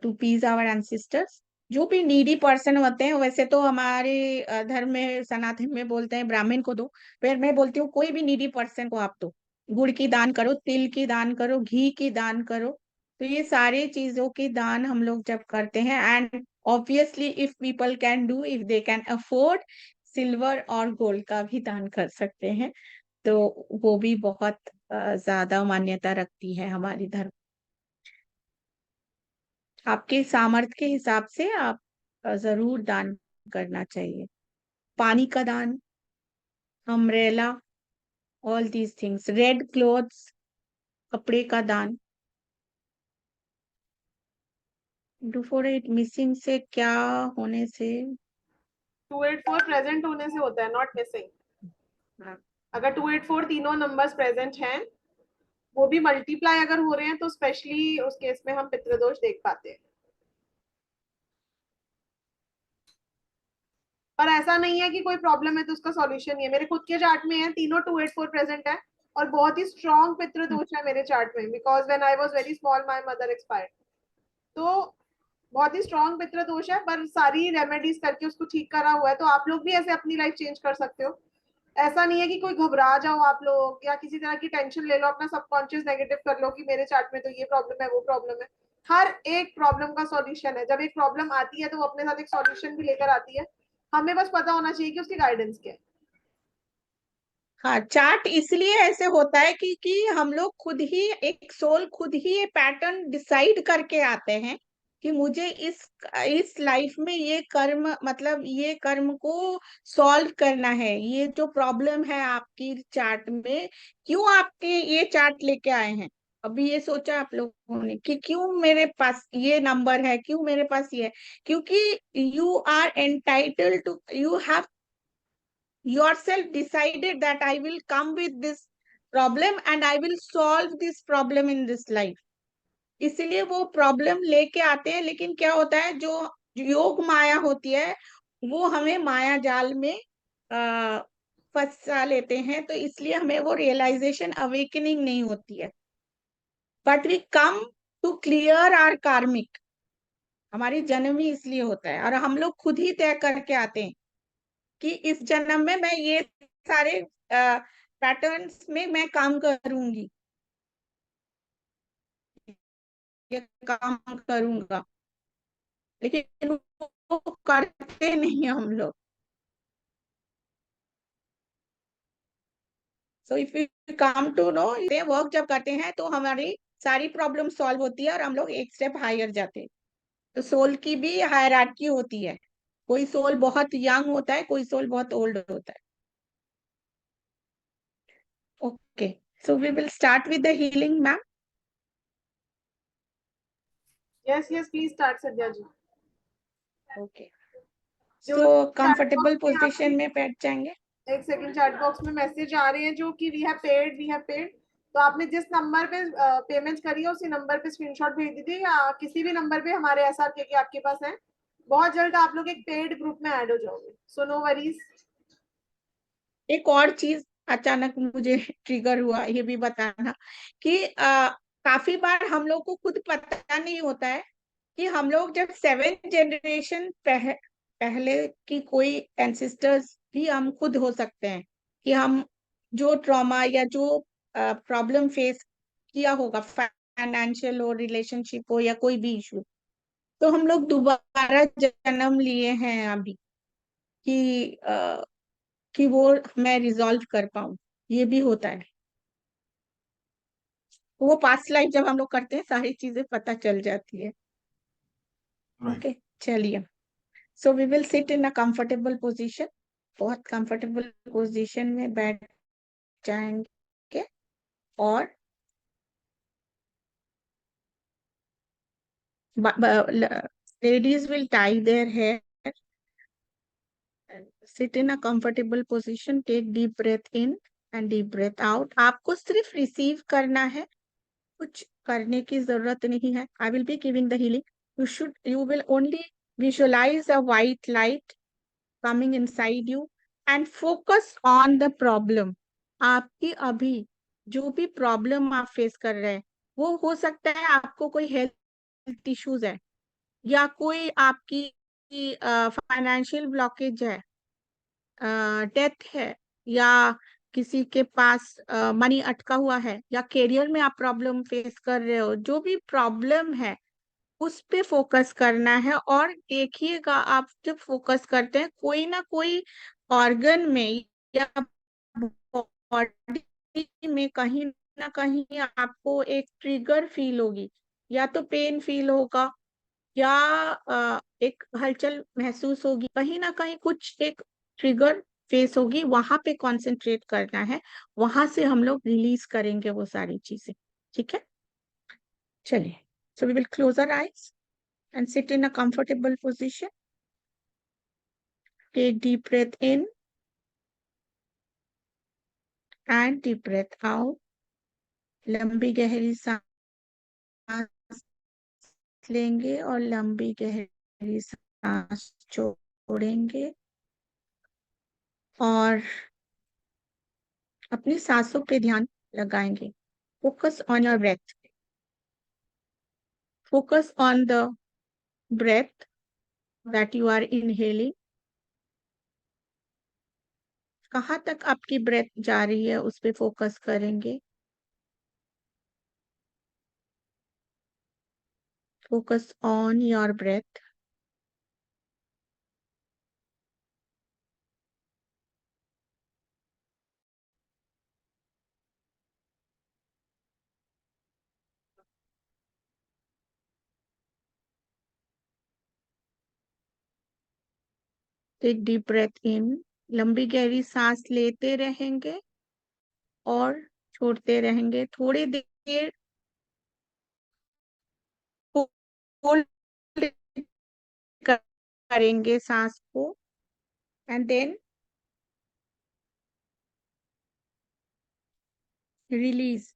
टू प्लीज आवर एंसेस्टर्स, जो भी नीडी पर्सन होते हैं, वैसे तो हमारे धर्म में, सनातन में बोलते हैं ब्राह्मण को दो, फिर मैं बोलती हूँ कोई भी नीडी पर्सन को आप दो। गुड़ की दान करो, तिल की दान करो, घी की दान करो। तो ये सारी चीजों की दान हम लोग जब करते हैं, and obviously if people can do, if they can afford, silver और गोल्ड का भी दान कर सकते हैं। तो वो भी बहुत ज्यादा मान्यता रखती है हमारी धर्म। आपके सामर्थ्य के हिसाब से आप जरूर दान करना चाहिए। पानी का दान, umbrella, all these things, red clothes, कपड़े का दान। 248 मिसिंग से क्या होने से? 284 प्रेजेंट होने से होता है, नॉट मिसिंग। हाँ, अगर 284 तीनों नंबर्स प्रेजेंट हैं, वो भी मल्टीप्लाई अगर हो रहे हैं, तो स्पेशली उस केस में हम पितृदोष देख पाते हैं। पर ऐसा नहीं है कि कोई प्रॉब्लम है तो उसका सॉल्यूशन नहीं है। मेरे खुद के चार्ट में है, तीनों 284 प्रेजेंट है, और बहुत ही स्ट्रॉन्ग पितृदोष है मेरे चार्ट में, because when I was very small my mother expired. तो बहुत ही स्ट्रॉन्ग पितृदोष है, पर सारी रेमेडीज करके उसको ठीक करा हुआ है। तो आप लोग भी ऐसे अपनी लाइफ चेंज कर सकते हो। ऐसा नहीं है कि कोई घबरा जाओ आप लोग, या किसी तरह की टेंशन ले लो, अपना सबकॉन्शियस नेगेटिव कर लो कि मेरे चार्ट में तो ये प्रॉब्लम है, वो प्रॉब्लम है। हर एक प्रॉब्लम का सॉल्यूशन है। जब एक प्रॉब्लम आती है तो वो अपने साथ एक सॉल्यूशन भी लेकर आती है। हमें बस पता होना चाहिए कि उसकी गाइडेंस क्या है। हाँ, चार्ट इसलिए ऐसे होता है कि हम लोग खुद ही, एक सोल खुद ही ये पैटर्न डिसाइड करके आते हैं कि मुझे इस लाइफ में ये कर्म, मतलब ये कर्म को सॉल्व करना है। ये जो प्रॉब्लम है आपकी चार्ट में, क्यों आपके ये चार्ट लेके आए हैं? अभी ये सोचा आप लोगों ने कि क्यों मेरे पास ये नंबर है, क्यों मेरे पास ये है? क्योंकि you are entitled to, you have yourself decided that I will come with this problem and I will solve this problem in this life. इसलिए वो प्रॉब्लम लेके आते हैं, लेकिन क्या होता है, जो योग माया होती है वो हमें माया जाल में फंसा लेते हैं, तो इसलिए हमें वो रियलाइजेशन, अवेकनिंग नहीं होती है। But we come to clear our karmic. हमारी जन्म ही इसलिए होता है, और हम लोग खुद ही तय करके आते हैं कि इस जन्म में मैं ये सारे पैटर्न्स में मैं काम करूंगी, ये काम करूंगा, लेकिन वो करते नहीं हम लोग। So if you come to know, ये वर्क जब करते हैं तो हमारी सारी प्रॉब्लम सॉल्व होती है और हम लोग एक स्टेप हायर जाते हैं। तो सोल की भी हायरार्की होती है। कोई सोल बहुत यंग होता है, कोई सोल बहुत ओल्ड होता है। Okay, so we will start with the healing, ma'am. Yes yes, please start Sadhya ji. Okay, जो सो platform कंफर्टेबल पे पोजीशन आपकी में बैठ जाएंगे। एक सेकंड, चैट बॉक्स में मैसेज आ रहे हैं जो कि वी हैव पेड। तो आपने जिस नंबर पे पेमेंट करी है उसी नंबर पे स्क्रीनशॉट भेज दीजिए, या किसी भी नंबर पे हमारे SRK के आपके पास है। बहुत जल्द आप लोग एक पेड ग्रुप में ऐड हो जाओगे, सो नो वरीज। एक और चीज अचानक मुझे ट्रिगर हुआ, ये भी बताना कि काफी बार हम लोग को खुद पता नहीं होता है कि हम लोग जब 7th जनरेशन पहले की कोई एंसेस्टर्स भी हम खुद हो सकते हैं, कि हम जो ट्रॉमा या जो प्रॉब्लम फेस किया होगा, फाइनेंशियल हो, रिलेशनशिप हो, या कोई भी इशू, तो हम लोग दोबारा जन्म लिए हैं अभी, कि कि वो मैं रिजॉल्व कर पाऊं। ये भी होता है, वो पास्ट लाइफ जब हम लोग करते हैं सारी चीजें पता चल जाती है। राइट। ओके, चलिए। So we will sit in a comfortable position, बहुत कंफर्टेबल पोजीशन में बैठ जाएंगे, और ladies will tie their hair, sit in a comfortable position, take deep breath in and deep breath out. आपको सिर्फ रिसीव करना है, कुछ करने की जरूरत नहीं है। I will be giving the healing, you will only visualize a white light coming inside you and focus on the problem। आपकी अभी जो भी प्रॉब्लम आप फेस कर रहे हैं, वो हो सकता है आपको कोई हेल्थ इश्यूज है, या कोई आपकी फाइनेंशियल ब्लॉकेज है, डेथ है, या किसी के पास मनी अटका हुआ है, या करियर में आप प्रॉब्लम फेस कर रहे हो। जो भी प्रॉब्लम है उस पे फोकस करना है, और देखिएगा आप जब फोकस करते हैं कोई ना कोई ऑर्गन में या बॉडी में कहीं ना कहीं आपको एक ट्रिगर फील होगी, या तो पेन फील होगा, या एक हलचल महसूस होगी, कहीं ना कहीं कुछ एक ट्रिगर फेस होगी। वहां पे कंसंट्रेट करना है, वहां से हम लोग रिलीज करेंगे वो सारी चीजें। ठीक है, चलिए। So we will close our eyes and sit in a comfortable position. Take deep breath in and deep breath out. लंबी गहरी सांस लेंगे और लंबी गहरी सांस छोड़ेंगे, और अपनी सांसों पे ध्यान लगाएंगे। Focus on your breath, focus on the breath that you are inhaling। कहाँ तक आपकी ब्रेथ जा रही है उस पे फोकस करेंगे। Focus on your breath. Take deep breath in, लंबी गहरी सांस लेते रहेंगे और छोड़ते रहेंगे। थोड़ी देर होल्ड करेंगे सांस को, and then release.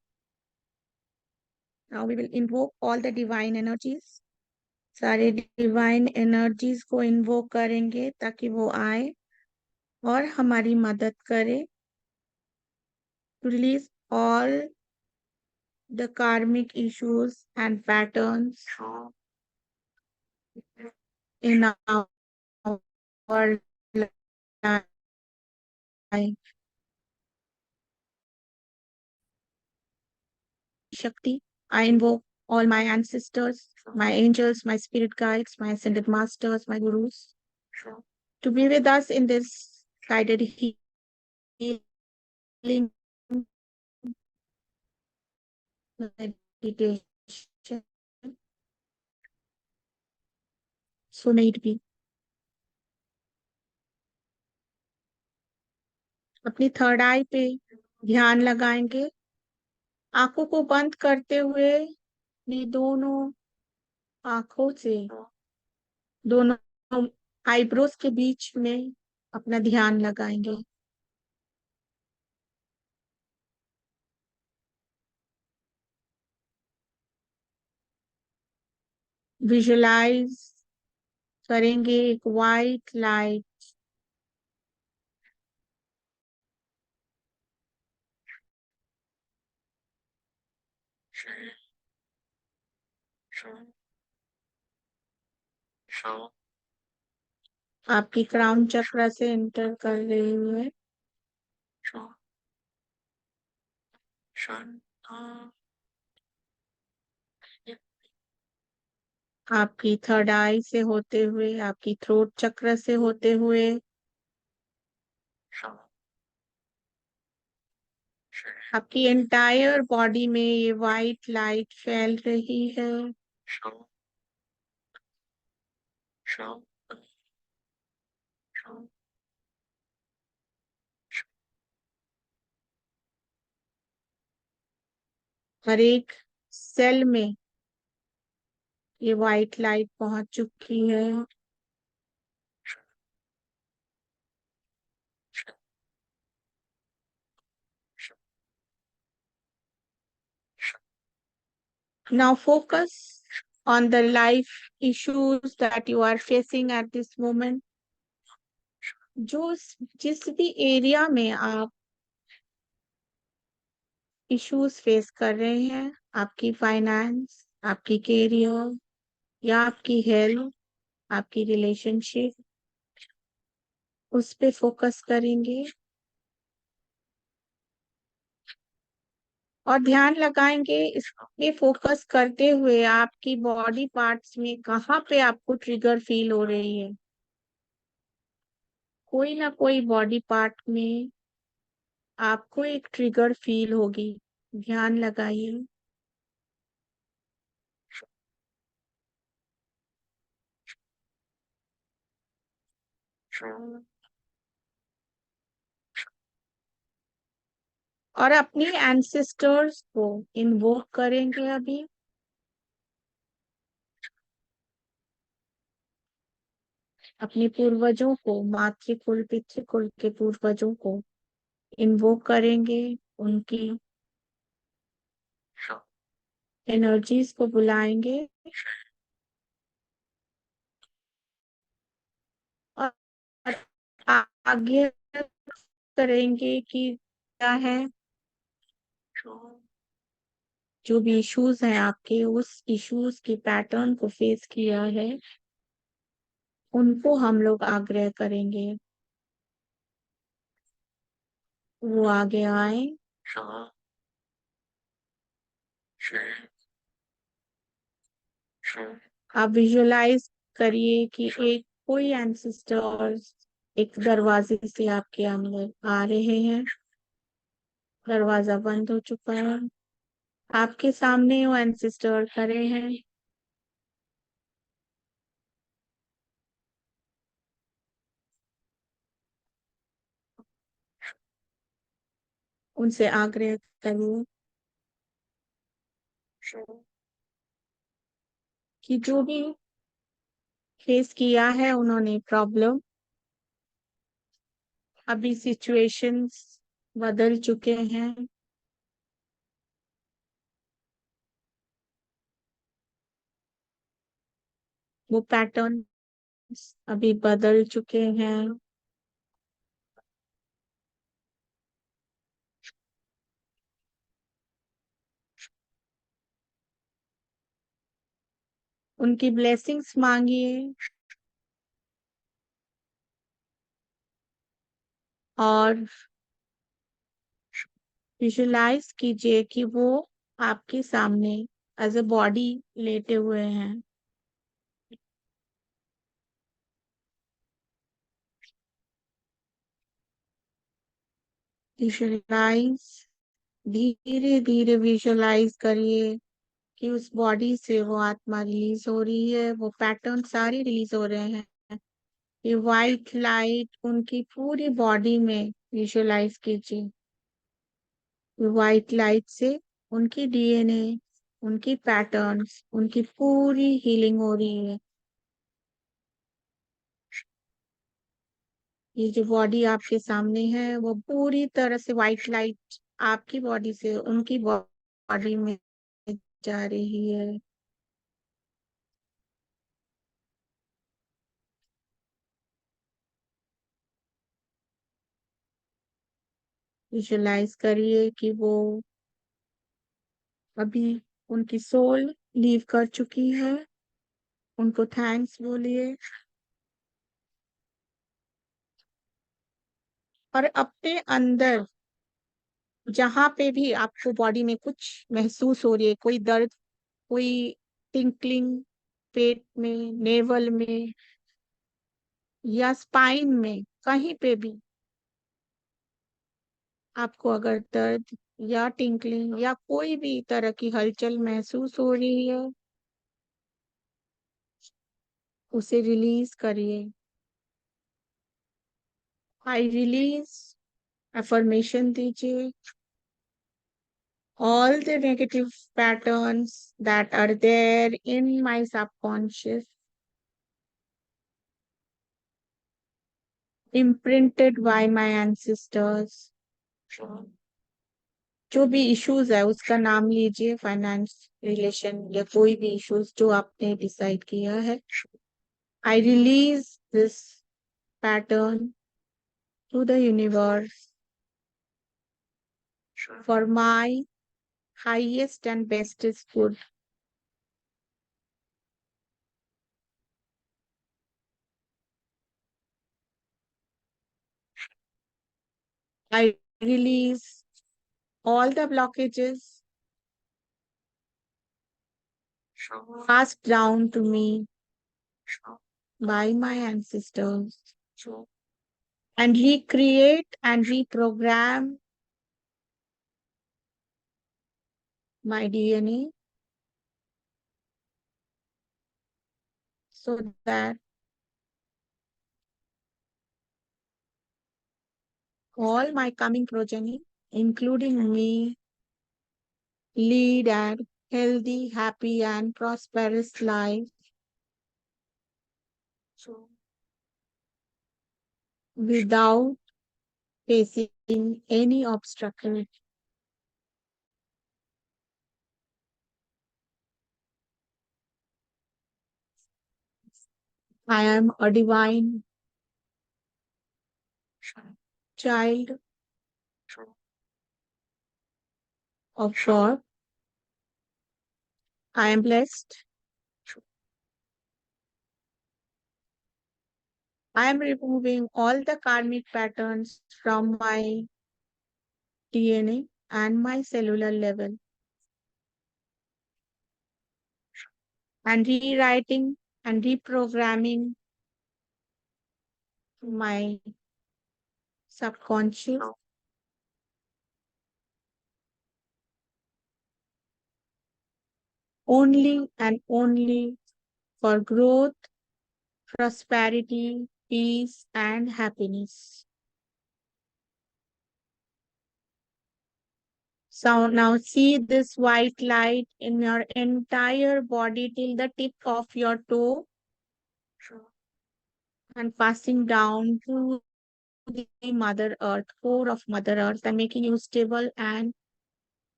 Now we will invoke all the divine energies. सारे डिवाइन एनर्जीज को इन्वोक करेंगे ताकि वो आए और हमारी मदद करे to release all the karmic issues and patterns in our life। Shakti, I invoke all my ancestors, my angels, my spirit guides, my ascended masters, my gurus, to be with us in this guided healing meditation. So may it be। अपनी third आई पे ध्यान लगाएंगे, आंखों को बंद करते हुए अपनी दोनों आंखों से दोनों आईब्रोज के बीच में अपना ध्यान लगाएंगे। विजुलाइज करेंगे एक वाइट लाइट आपकी क्राउन चक्र से एंटर कर रही है। आपकी थर्ड आई से होते हुए, आपकी थ्रोट चक्र से होते हुए, आपकी एंटायर बॉडी में ये वाइट लाइट फैल रही है। हर एक सेल में ये वाइट लाइट पहुंच चुकी है। Now focus on the life issues that you are facing at this moment. जिस भी एरिया में आप इश्यूज फेस कर रहे हैं, आपकी फाइनेंस, आपकी कैरियर या आपकी हेल्थ, आपकी रिलेशनशिप, उस पे फोकस करेंगे और ध्यान लगाएंगे। इस पे फोकस करते हुए आपकी बॉडी पार्ट्स में कहाँ पे आपको ट्रिगर फील हो रही है। कोई ना कोई बॉडी पार्ट में आपको एक ट्रिगर फील होगी। ध्यान लगाइए। और अपनी एंसेस्टर्स को इन्वोक करेंगे अभी। अपने पूर्वजों को, मातृकुल पितृकुल के पूर्वजों को इन्वोक करेंगे। उनकी एनर्जीज को बुलाएंगे और आगे करेंगे कि क्या है, जो भी इश्यूज हैं आपके, उस इश्यूज के पैटर्न को फेस किया है, उनको हम लोग आग्रह करेंगे वो आगे आए। आप विजुलाइज करिए कि एक कोई एंसेस्टर्स एक दरवाजे से आपके अंदर आ रहे हैं। दरवाजा बंद हो चुका है। आपके सामने वो एंसेस्टर खड़े हैं। उनसे आग्रह करिए कि जो भी फेस किया है उन्होंने प्रॉब्लम, अभी सिचुएशंस बदल चुके हैं। वो पैटर्न अभी बदल चुके हैं। उनकी ब्लेसिंग्स मांगिए और विजुलाइज कीजिए कि वो आपके सामने एज अ बॉडी लेटे हुए हैं। विजुलाइज, धीरे धीरे विजुलाइज करिए कि उस बॉडी से वो आत्मा रिलीज हो रही है, वो पैटर्न सारे रिलीज हो रहे हैं। ये वाइट लाइट उनकी पूरी बॉडी में विजुलाइज कीजिए। वाइट लाइट से उनकी डीएनए, उनकी पैटर्न्स, उनकी पूरी हीलिंग हो रही है। ये जो बॉडी आपके सामने है वो पूरी तरह से वाइट लाइट आपकी बॉडी से उनकी बॉडी में जा रही है। विजुलाइज करिए कि वो अभी उनकी सोल लीव कर चुकी है, उनको थैंक्स बोलिए और अपने अंदर जहां पे भी आपको बॉडी में कुछ महसूस हो रही है, कोई दर्द, कोई टिंकलिंग पेट में, नेवल में या स्पाइन में, कहीं पे भी आपको अगर दर्द या टिंकलिंग या कोई भी तरह की हलचल महसूस हो रही है, उसे रिलीज करिए। आई रिलीज, अफर्मेशन दीजिए। All the negative patterns that are there in my subconscious, imprinted by my ancestors, जो भी इश्यूज है उसका नाम लीजिए, फाइनेंस, रिलेशन या कोई भी इश्यूज जो आपने डिसाइड किया है। I release this pattern to the universe for my highest and bestest good. I release all the blockages passed down to me by my ancestors and recreate and reprogram my DNA so that all my coming progeny, including me, lead a healthy, happy, and prosperous life without facing any obstacle. I am a divine child of God. I am blessed. I am removing all the karmic patterns from my DNA and my cellular level and rewriting and reprogramming my subconscious only and only for growth, prosperity, peace, and happiness. So now see this white light in your entire body till the tip of your toe and passing down to the Mother Earth, core of Mother Earth, and making you stable and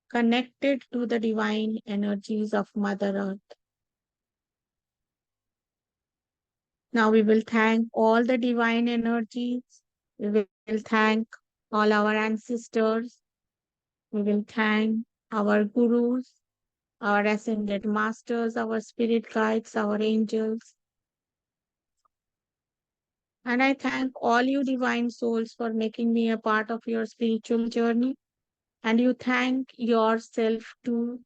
connected to the divine energies of Mother Earth. Now we will thank all the divine energies. We will thank all our ancestors. We will thank our gurus, our ascended masters, our spirit guides, our angels. And I thank all you divine souls for making me a part of your spiritual journey. And you thank yourself too,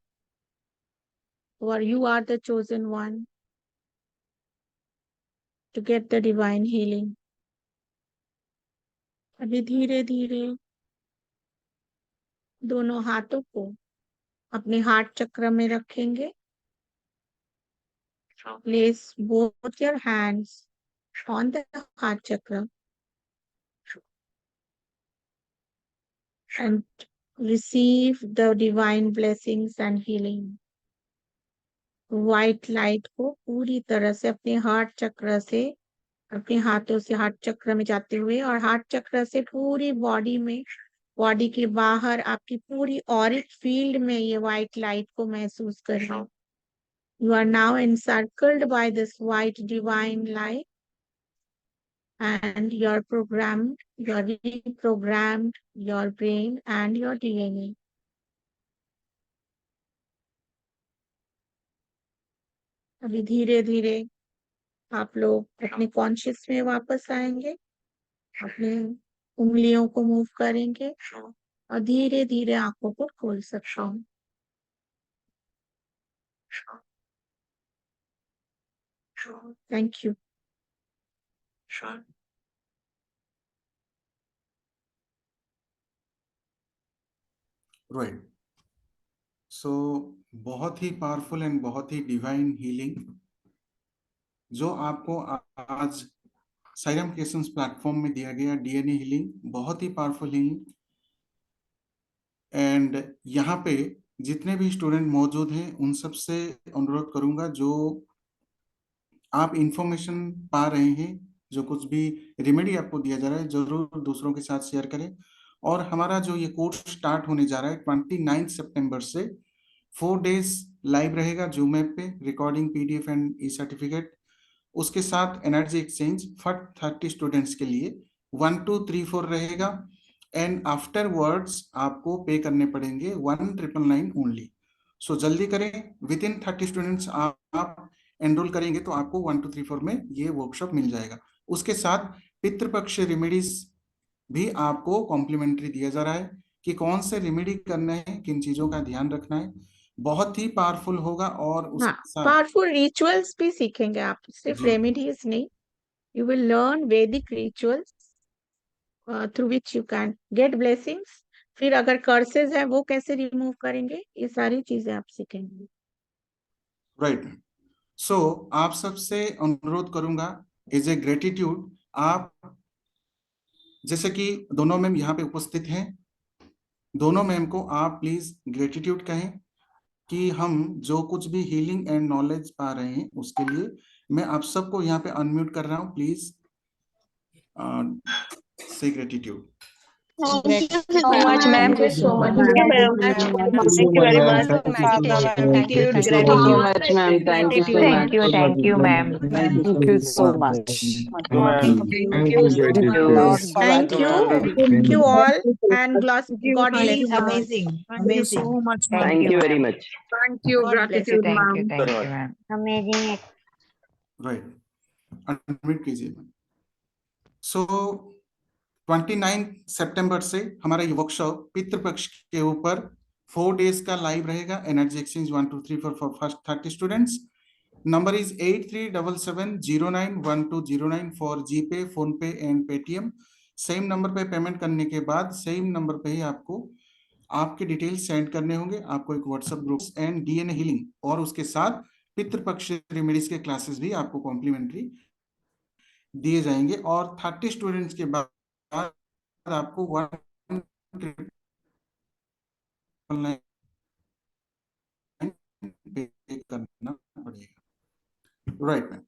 for you are the chosen one to get the divine healing. अभी धीरे धीरे दोनों हाथों को अपने heart चक्र में रखेंगे. Place both your hands on the heart chakra and receive the divine blessings and healing. White light को पूरी तरह से अपने हार्ट चक्र से, अपने हाथों से हार्ट चक्र में जाते हुए और हार्ट चक्र से पूरी बॉडी में, बॉडी के बाहर आपकी पूरी ऑरिक फील्ड में ये व्हाइट लाइट को महसूस करें. You are now encircled by this white divine light and you're reprogrammed your brain and your DNA. अभी धीरे धीरे आप लोग अपने कॉन्शियस में वापस आएंगे, अपने उंगलियों को मूव करेंगे और धीरे धीरे आंखों को खोल सकते हैं। Thank you. राइट, सो बहुत ही पावरफुल एंड बहुत ही डिवाइन हीलिंग जो आपको आज साइरम क्रिएशंस प्लेटफॉर्म में दिया गया। डीएनए हीलिंग बहुत ही पावरफुल हीलिंग, एंड यहाँ पे जितने भी स्टूडेंट मौजूद हैं उन सब से अनुरोध करूंगा, जो आप इंफॉर्मेशन पा रहे हैं, जो कुछ भी रेमेडी आपको दिया जा रहा है, जरूर दूसरों के साथ शेयर करें। और हमारा जो ये कोर्स स्टार्ट होने जा रहा है 29 सितंबर से 4 डेज लाइव रहेगा जूम ऐप पे, recording, PDF and E certificate. उसके साथ एनर्जी एक्सचेंज फॉर 30 स्टूडेंट्स के लिए 1 2 3 4 रहेगा, एंड आफ्टर वर्ड्स आपको पे करने पड़ेंगे 1999 ओनली। सो जल्दी करें, विद इन 30 स्टूडेंट्स आप एनरोल करेंगे तो आपको 1 2 3 4 में ये वर्कशॉप मिल जाएगा। उसके साथ पितृपक्ष रेमेडीज भी आपको कॉम्प्लीमेंट्री दिया जा रहा है कि कौन से रेमेडी करना है, किन चीजों का ध्यान रखना है। बहुत ही पावरफुल होगा। और उसके साथ पावरफुल रिचुअल्स भी सीखेंगे आप, सिर्फ जी। रेमेडीज नहीं। यू विल लर्न वैदिक rituals through which you can get blessings. फिर अगर कर्सेस है वो कैसे रिमूव करेंगे, ये सारी चीजें आप सीखेंगे। राइट, सो आप सबसे अनुरोध करूंगा एज ए ग्रेटिट्यूड, आप जैसे कि दोनों मैम यहाँ पे उपस्थित हैं, दोनों मैम को आप प्लीज ग्रेटिट्यूड कहें कि हम जो कुछ भी हीलिंग एंड नॉलेज पा रहे हैं उसके लिए। मैं आप सबको यहाँ पे अनम्यूट कर रहा हूँ, प्लीज से gratitude. Thank you so much, ma'am. Thank you so much. Thank you, ma'am. Thank you very much. Thank you so much, ma'am. Thank you so much. Thank you, ma'am. Thank you so much. Thank you all, and God bless you. Amazing. Thank you so much, ma'am. Thank you very much. Thank you. God bless you. Gratitude, ma'am. Thank you, ma'am. Amazing. Right, unmute कीजिए ma'am. सो 29 सितंबर से हमारा ये workshop Pitrupaksha के ऊपर 4 days का live रहेगा। Energy exchange 1 2 3 4 for first 30 students. Number is 8377091209 for GPay, phone पे and Paytm. Same number पे पेमेंट करने के बाद सेम नंबर पे ही आपको आपके डिटेल्स सेंड करने होंगे। आपको एक WhatsApp group and DNA healing और उसके साथ पितृपक्ष रेमेडीज के क्लासेस भी आपको कॉम्प्लीमेंट्री दिए जाएंगे। और 30 स्टूडेंट्स के बाद आपको 1 पे करना पड़ेगा। Right ma'am.